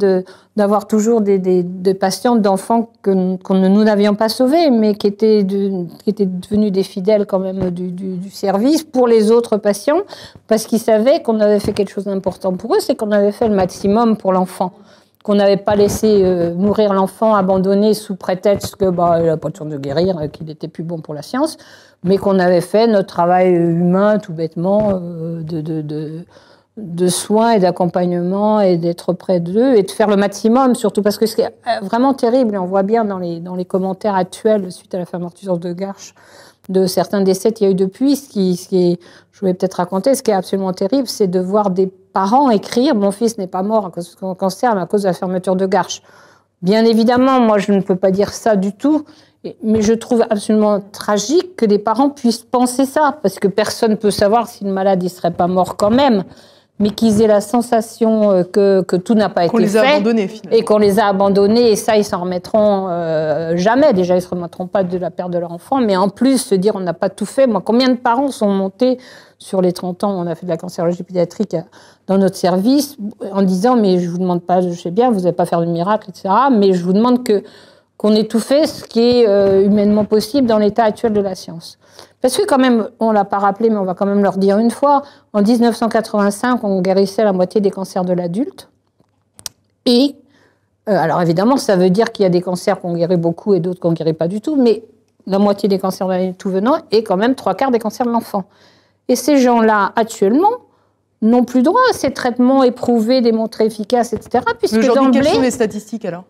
d'avoir toujours des patients, d'enfants que nous n'avions pas sauvés, mais qui étaient devenus des fidèles quand même du service pour les autres patients, parce qu'ils savaient qu'on avait fait quelque chose d'important pour eux, c'est qu'on avait fait le maximum pour l'enfant, qu'on n'avait pas laissé mourir l'enfant abandonné sous prétexte que il n'a pas de chance de guérir, qu'il était plus bon pour la science, mais qu'on avait fait notre travail humain tout bêtement de soins et d'accompagnement et d'être près d'eux et de faire le maximum, surtout parce que ce qui est vraiment terrible, et on voit bien dans les commentaires actuels suite à la fermeture de Garches, de certains décès qu'il y a eu depuis, ce qui est, je voulais peut-être raconter, ce qui est absolument terrible, c'est de voir des parents écrire « Mon fils n'est pas mort à cause du cancer, mais à cause de la fermeture de Garches ». Bien évidemment, moi je ne peux pas dire ça du tout, mais je trouve absolument tragique que des parents puissent penser ça, parce que personne ne peut savoir si le malade ne serait pas mort quand même. mais qu'ils aient la sensation que tout n'a pas été fait. Qu'on les a abandonnés, finalement. Et qu'on les a abandonnés, et ça, ils s'en remettront jamais. Déjà, ils ne se remettront pas de la perte de leur enfant, mais en plus, se dire on n'a pas tout fait. Moi, combien de parents sont montés sur les 30 ans, on a fait de la cancérologie pédiatrique dans notre service, en disant mais je ne vous demande pas, je sais bien, vous n'allez pas faire de miracle, etc., mais je vous demande qu'on ait tout fait ce qui est humainement possible dans l'état actuel de la science. Parce que quand même, on ne l'a pas rappelé, mais on va quand même le redire une fois, en 1985, on guérissait la moitié des cancers de l'adulte. Et, alors évidemment, ça veut dire qu'il y a des cancers qu'on guérit beaucoup et d'autres qu'on ne guérit pas du tout, mais la moitié des cancers de l'adulte tout venant et quand même 3/4 des cancers de l'enfant. Et ces gens-là, actuellement, n'ont plus droit à ces traitements éprouvés, démontrés efficaces, etc. Puisque aujourd'hui, quelles sont les statistiques alors?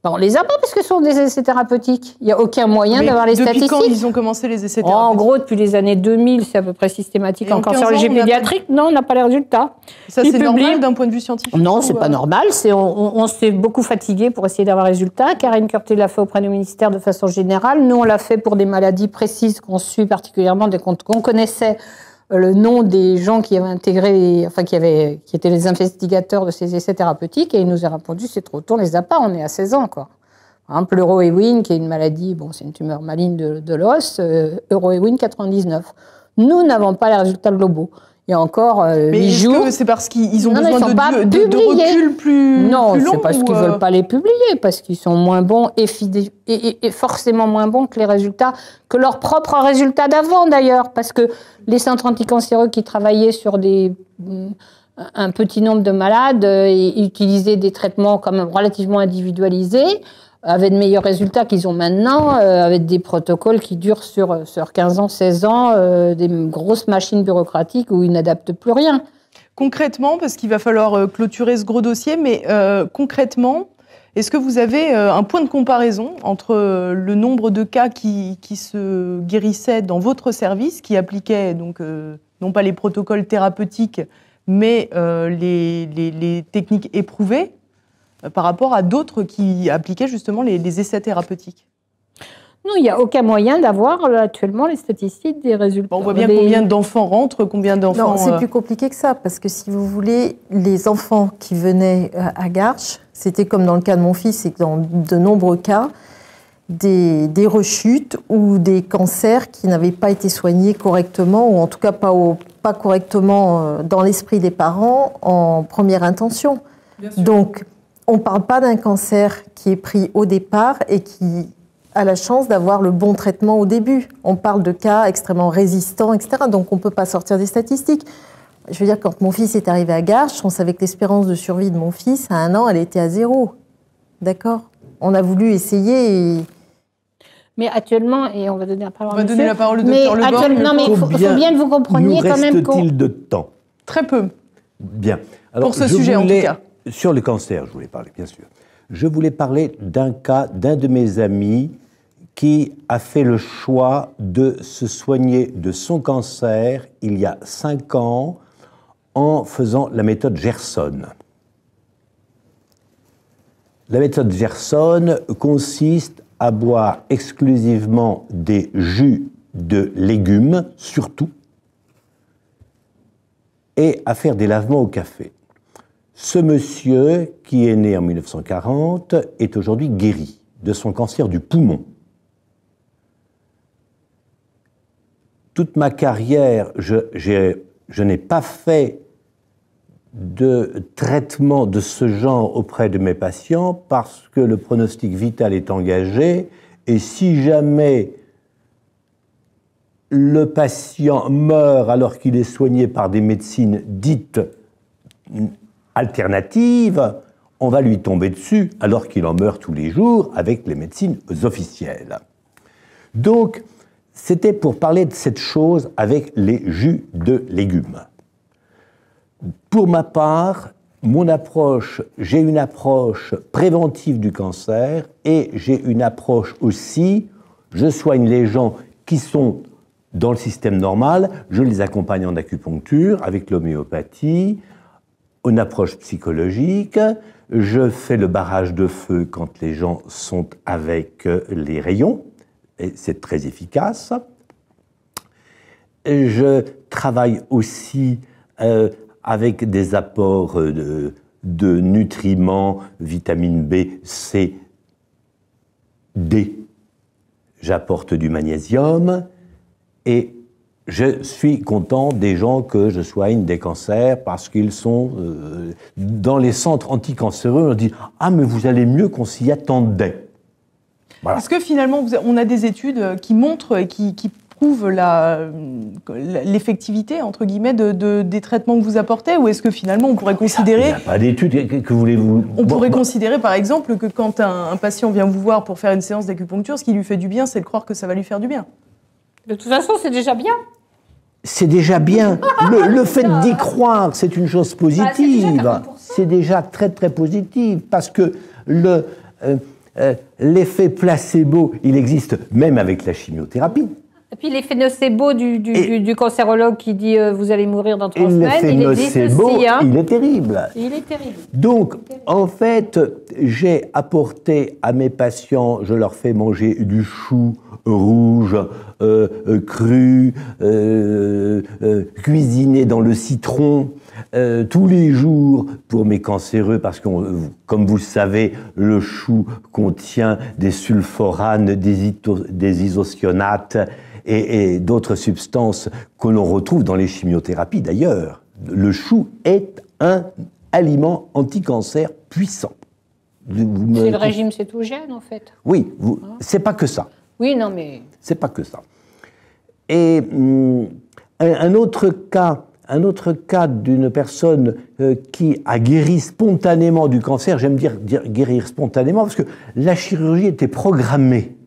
On les a pas parce que ce sont des essais thérapeutiques. Il n'y a aucun moyen d'avoir les statistiques. Depuis quand ils ont commencé les essais thérapeutiques? En gros, depuis les années 2000, c'est à peu près systématique en cancérologie pédiatrique. Non, on n'a pas les résultats. Ça, c'est normal d'un point de vue scientifique? Non, c'est pas normal. On s'est beaucoup fatigué pour essayer d'avoir les résultats. Karine Curté l'a fait auprès du ministère de façon générale. Nous, on l'a fait pour des maladies précises qu'on suit particulièrement, qu'on connaissait le nom des gens qui avaient intégré, qui étaient les investigateurs de ces essais thérapeutiques, et il nous a répondu c'est trop tôt, on les a pas, on est à 16 ans, quoi. Par exemple, l'Euroewin, qui est une maladie, c'est une tumeur maligne de l'os, Euroewin 99. Nous n'avons pas les résultats globaux. Il y a encore 8 jours. Est-ce que c'est parce qu'ils ont besoin de recul plus long? Non, c'est parce qu'ils ne veulent pas les publier, parce qu'ils sont moins bons et forcément moins bons que les résultats, que leurs propres résultats d'avant d'ailleurs, parce que les centres anticancéreux qui travaillaient sur un petit nombre de malades et utilisaient des traitements quand même relativement individualisés, avaient de meilleurs résultats qu'ils ont maintenant, avec des protocoles qui durent sur 15 ans, 16 ans, des grosses machines bureaucratiques où ils n'adaptent plus rien. Concrètement, parce qu'il va falloir clôturer ce gros dossier, mais concrètement, est-ce que vous avez un point de comparaison entre le nombre de cas qui se guérissaient dans votre service, qui appliquaient donc non pas les protocoles thérapeutiques, mais les techniques éprouvées, par rapport à d'autres qui appliquaient justement les essais thérapeutiques? Non, il n'y a aucun moyen d'avoir actuellement les statistiques des résultats. On voit bien combien d'enfants rentrent, combien d'enfants... Non, c'est plus compliqué que ça, parce que si vous voulez, les enfants qui venaient à Garches, c'était comme dans le cas de mon fils, et dans de nombreux cas, des rechutes ou des cancers qui n'avaient pas été soignés correctement, ou en tout cas pas correctement dans l'esprit des parents en première intention. Donc, on ne parle pas d'un cancer qui est pris au départ et qui a la chance d'avoir le bon traitement au début. On parle de cas extrêmement résistants, etc. Donc on ne peut pas sortir des statistiques. Je veux dire, quand mon fils est arrivé à Garches, on savait que l'espérance de survie de mon fils, à 1 an, elle était à 0. D'accord? On a voulu essayer et... Mais actuellement, et on va donner la parole au docteur Lebord. Non, mais il faut bien que vous compreniez quand même nous reste-t-il de temps? Très peu. Bien. Alors, pour ce sujet, en tout cas. Sur le cancer, je voulais parler, bien sûr. Je voulais parler d'un cas d'un de mes amis qui a fait le choix de se soigner de son cancer il y a 5 ans en faisant la méthode Gerson. La méthode Gerson consiste à boire exclusivement des jus de légumes, surtout, et à faire des lavements au café. Ce monsieur, qui est né en 1940, est aujourd'hui guéri de son cancer du poumon. Toute ma carrière, je n'ai pas fait de traitement de ce genre auprès de mes patients parce que le pronostic vital est engagé et si jamais le patient meurt alors qu'il est soigné par des médecines dites alternatives, on va lui tomber dessus alors qu'il en meurt tous les jours avec les médecines officielles. Donc, c'était pour parler de cette chose avec les jus de légumes. Pour ma part, j'ai une approche préventive du cancer et j'ai une approche aussi, je soigne les gens qui sont dans le système normal, je les accompagne en acupuncture avec l'homéopathie, une approche psychologique, je fais le barrage de feu quand les gens sont avec les rayons, et c'est très efficace. Je travaille aussi avec des apports de nutriments, vitamine B, C, D. J'apporte du magnésium et je suis content des gens que je soigne des cancers parce qu'ils sont dans les centres anticancéreux. On dit « Ah, mais vous allez mieux qu'on s'y attendait ». Voilà. Est-ce que finalement, on a des études qui montrent et qui prouvent l'effectivité, entre guillemets, des traitements que vous apportez? Ou est-ce que finalement, on pourrait considérer... Il n'y a pas d'études, que voulez-vous? On pourrait considérer, par exemple, que quand un patient vient vous voir pour faire une séance d'acupuncture, ce qui lui fait du bien, c'est de croire que ça va lui faire du bien. De toute façon, c'est déjà bien. C'est déjà bien. Le fait d'y croire, c'est une chose positive. C'est déjà très, très positif. Parce que l'effet placebo, il existe même avec la chimiothérapie. Et puis l'effet nocebo du cancérologue qui dit vous allez mourir dans 3 semaines, il existe nocebo, aussi. Hein. Il est terrible. Il est terrible. Donc, en fait, j'ai apporté à mes patients, je leur fais manger du chou rouge, cru, cuisiné dans le citron, tous les jours pour mes cancéreux, parce que, comme vous le savez, le chou contient des sulforanes, des isocyanate et d'autres substances que l'on retrouve dans les chimiothérapies d'ailleurs. Le chou est un aliment anti-cancer puissant. C'est le régime cétogène, en fait. Oui, c'est pas que ça. Oui, non, mais... C'est pas que ça. Et un autre cas d'une personne qui a guéri spontanément du cancer, j'aime dire guérir spontanément, parce que la chirurgie était programmée.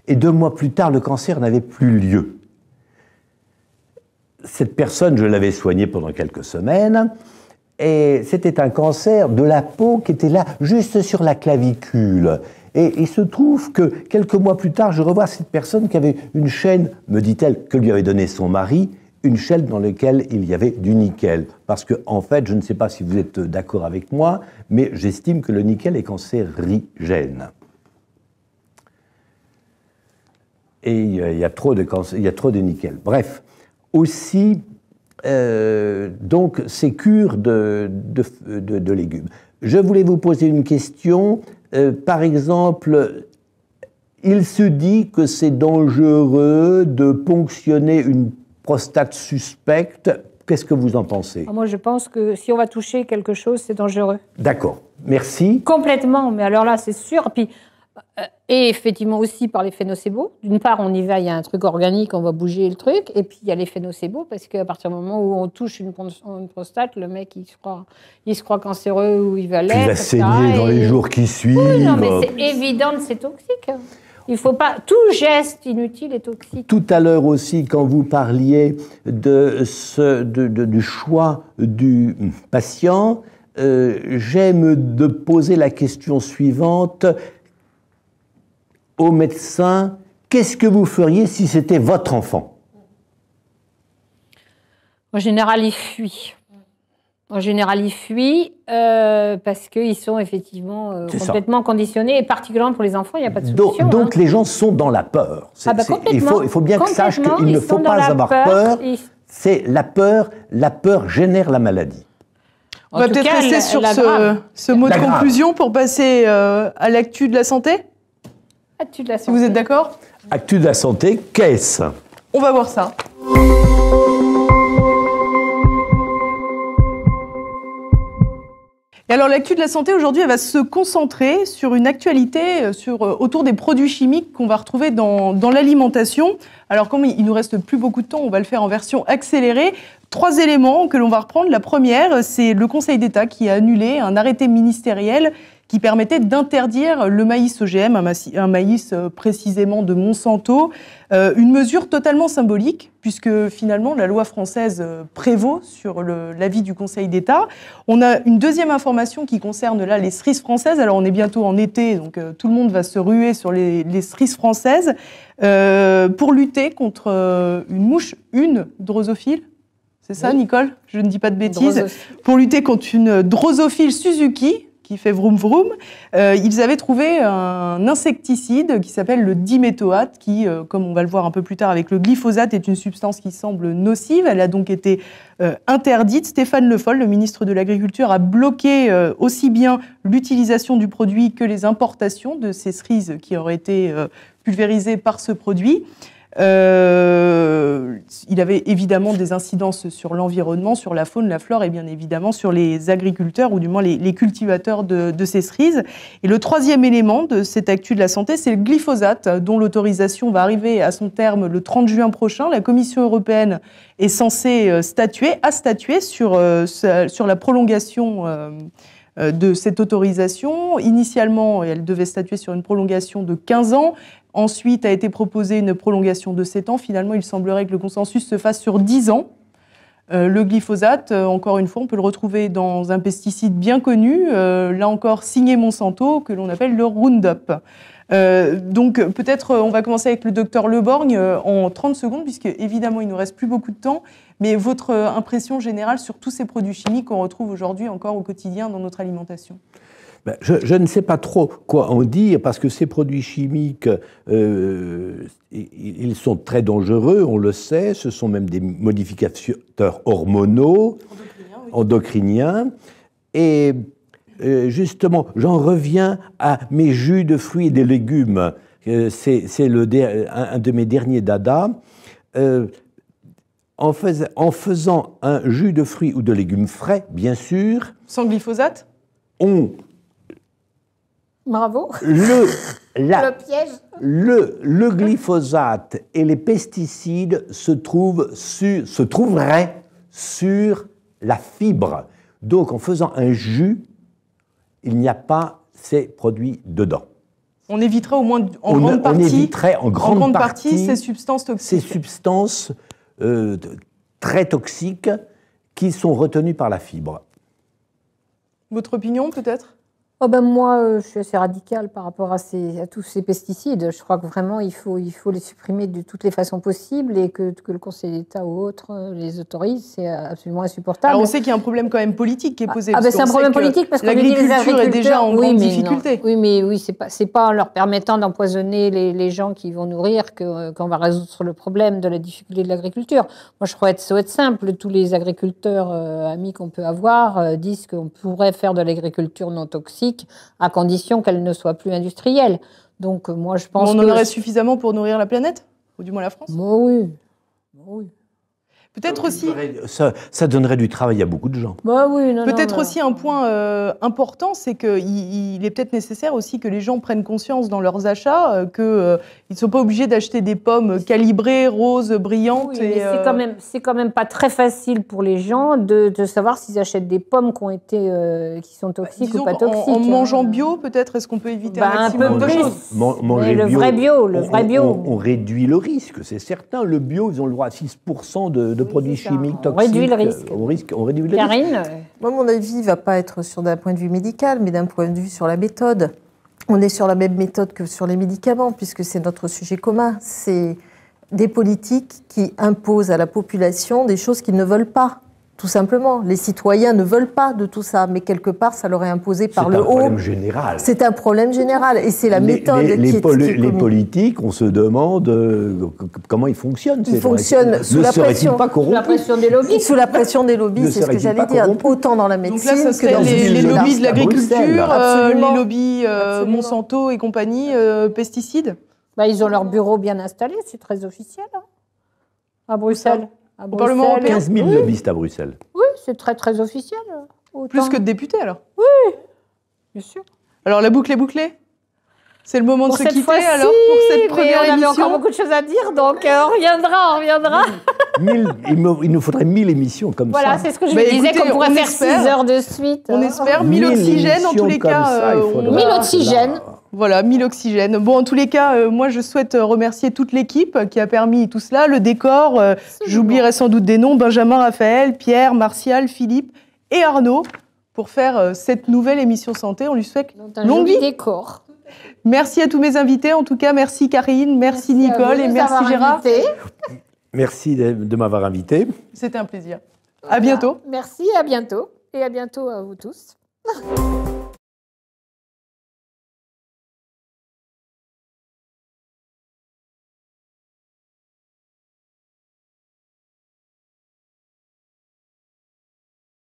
Et 2 mois plus tard, le cancer n'avait plus lieu. Cette personne, je l'avais soignée pendant quelques semaines, et c'était un cancer de la peau qui était là, juste sur la clavicule. Et il se trouve que quelques mois plus tard, je revois cette personne qui avait une chaîne, me dit-elle, que lui avait donnée son mari, une chaîne dans laquelle il y avait du nickel. Parce que, en fait, je ne sais pas si vous êtes d'accord avec moi, mais j'estime que le nickel est cancérigène. Et il y a trop de nickel. Bref, aussi, donc, ces cures de légumes. Je voulais vous poser une question. Par exemple, il se dit que c'est dangereux de ponctionner une prostate suspecte. Qu'est-ce que vous en pensez? Moi, je pense que si on va toucher quelque chose, c'est dangereux. D'accord. Merci. Complètement. Mais alors là, c'est sûr. Et effectivement aussi par l'effet nocebo. D'une part, on y va, il y a un truc organique, on va bouger le truc. Et puis, il y a l'effet nocebo, parce qu'à partir du moment où on touche une prostate, le mec, il se croit cancéreux ou il va l'être. Il va saigner dans les jours qui suivent. Oui, non, mais c'est évident que c'est toxique. Il ne faut pas... Tout geste inutile est toxique. Tout à l'heure aussi, quand vous parliez du choix du patient, j'aime de poser la question suivante au médecin: qu'est-ce que vous feriez si c'était votre enfant? En général, il fuit. Parce qu'ils sont effectivement complètement conditionnés, et particulièrement pour les enfants, il n'y a pas de solution. Donc les gens sont dans la peur. Il faut bien que sache qu'il ne faut pas avoir peur. C'est la peur génère la maladie. On va peut-être rester sur ce mot de conclusion pour passer à l'actu de la santé. Actu de la santé. Si vous êtes d'accord? Actu de la santé, qu'est-ce? On va voir ça. Et alors, l'actu de la santé, aujourd'hui, elle va se concentrer sur une actualité autour des produits chimiques qu'on va retrouver dans l'alimentation. Alors, comme il nous reste plus beaucoup de temps, on va le faire en version accélérée. 3 éléments que l'on va reprendre. La première, c'est le Conseil d'État qui a annulé un arrêté ministériel qui permettait d'interdire le maïs OGM, un maïs précisément de Monsanto. Une mesure totalement symbolique, puisque finalement la loi française prévaut sur l'avis du Conseil d'État. On a une deuxième information qui concerne là les cerises françaises. Alors on est bientôt en été, donc tout le monde va se ruer sur les cerises françaises pour lutter contre une drosophile. C'est ça, oui. Nicole? Je ne dis pas de bêtises. Pour lutter contre une drosophile Suzuki, qui fait vroom vroom. Ils avaient trouvé un insecticide qui s'appelle le diméthoate, qui, comme on va le voir un peu plus tard avec le glyphosate, est une substance qui semble nocive. Elle a donc été interdite. Stéphane Le Foll, le ministre de l'Agriculture, a bloqué aussi bien l'utilisation du produit que les importations de ces cerises qui auraient été pulvérisées par ce produit. Il avait évidemment des incidences sur l'environnement, sur la faune, la flore et bien évidemment sur les agriculteurs ou du moins les cultivateurs de ces cerises. Et le troisième élément de cette actu de la santé, c'est le glyphosate dont l'autorisation va arriver à son terme le 30 juin prochain. La Commission européenne est censée a statué sur la prolongation de cette autorisation. Initialement, elle devait statuer sur une prolongation de 15 ans. Ensuite, a été proposée une prolongation de 7 ans. Finalement, il semblerait que le consensus se fasse sur 10 ans. Le glyphosate, encore une fois, on peut le retrouver dans un pesticide bien connu, là encore signé Monsanto, que l'on appelle le Roundup. Donc peut-être on va commencer avec le docteur Leborgne en 30 secondes, puisque évidemment il ne nous reste plus beaucoup de temps, mais votre impression générale sur tous ces produits chimiques qu'on retrouve aujourd'hui encore au quotidien dans notre alimentation? Je ne sais pas trop quoi en dire, parce que ces produits chimiques, ils sont très dangereux, on le sait, ce sont même des modificateurs hormonaux, endocriniens, et justement, j'en reviens à mes jus de fruits et de légumes. C'est un de mes derniers dadas. En faisant un jus de fruits ou de légumes frais, bien sûr. Sans glyphosate ? Bravo. Le piège. Le glyphosate et les pesticides se trouveraient sur la fibre. Donc, en faisant un jus, il n'y a pas ces produits dedans. On éviterait au moins en grande partie ces substances toxiques. Ces substances très toxiques qui sont retenues par la fibre. Votre opinion, peut-être ? Moi, je suis assez radicale par rapport à tous ces pesticides. Je crois que vraiment, il faut les supprimer de toutes les façons possibles et que le Conseil d'État ou autres les autorise. C'est absolument insupportable. Alors, on sait qu'il y a un problème quand même politique qui est posé. C'est un problème politique parce que l'agriculture est déjà en grande difficulté. C'est pas en leur permettant d'empoisonner les gens qui vont nourrir qu'on va résoudre le problème de la difficulté de l'agriculture. Moi, je crois que ça va être simple. Tous les agriculteurs amis qu'on peut avoir disent qu'on pourrait faire de l'agriculture non toxique à condition qu'elle ne soit plus industrielle. Donc moi je pense on en aurait suffisamment pour nourrir la planète, ou du moins la France. Oui. Peut-être aussi. Ça donnerait du travail à beaucoup de gens. Peut-être aussi un point important, c'est qu'il est peut-être nécessaire aussi que les gens prennent conscience dans leurs achats qu'ils ne sont pas obligés d'acheter des pommes calibrées, roses, brillantes. Oui, mais c'est quand même pas très facile pour les gens de savoir s'ils achètent des pommes qui sont toxiques ou pas toxiques. En mangeant bio, peut-être, est-ce qu'on peut éviter un maximum de choses? Manger le vrai bio. On réduit le risque, c'est certain. Le bio, ils ont le droit à 6% de produits chimiques toxiques. On réduit le risque. On réduit le Karine risque. Moi, mon avis ne va pas être d'un point de vue médical, mais d'un point de vue sur la méthode. On est sur la même méthode que sur les médicaments, puisque c'est notre sujet commun. C'est des politiques qui imposent à la population des choses qu'ils ne veulent pas, tout simplement. Les citoyens ne veulent pas de tout ça, mais quelque part, ça leur est imposé par le haut. C'est un problème général. C'est un problème général, et c'est la méthode qui est les politiques, on se demande comment ils fonctionnent. Ils fonctionnent sous la pression. Sous la pression des lobbies. Sous la pression des lobbies, c'est ce que j'allais dire. Autant dans la médecine donc là, que dans les lobbies de l'agriculture, les lobbies Monsanto et compagnie, pesticides. Ils ont leur bureau bien installé, c'est très officiel. À Bruxelles. Au Parlement européen. 15 000 lobbyistes à Bruxelles. Oui, c'est très, très officiel. Plus que de députés, alors? Oui, bien sûr. Alors, la boucle est bouclée? C'est le moment de se quitter, alors, pour cette première émission. On avait encore beaucoup de choses à dire, donc on reviendra. Il nous faudrait 1000 émissions comme ça. Voilà, c'est ce que je disais, qu'on pourrait faire 6 heures de suite. On espère 1000 oxygènes, en tous les cas. 1000 oxygènes. Voilà, 1000 oxygènes. Bon, en tous les cas, moi, je souhaite remercier toute l'équipe qui a permis tout cela, le décor. J'oublierai sans doute des noms, Benjamin, Raphaël, Pierre, Martial, Philippe et Arnaud, pour faire cette nouvelle émission santé. On lui souhaite longue vie. Décor. Merci à tous mes invités. En tout cas, merci Karine, merci Nicole et merci Gérard. Merci de m'avoir invité. C'était un plaisir. À bientôt. Merci, à bientôt. Et à bientôt à vous tous.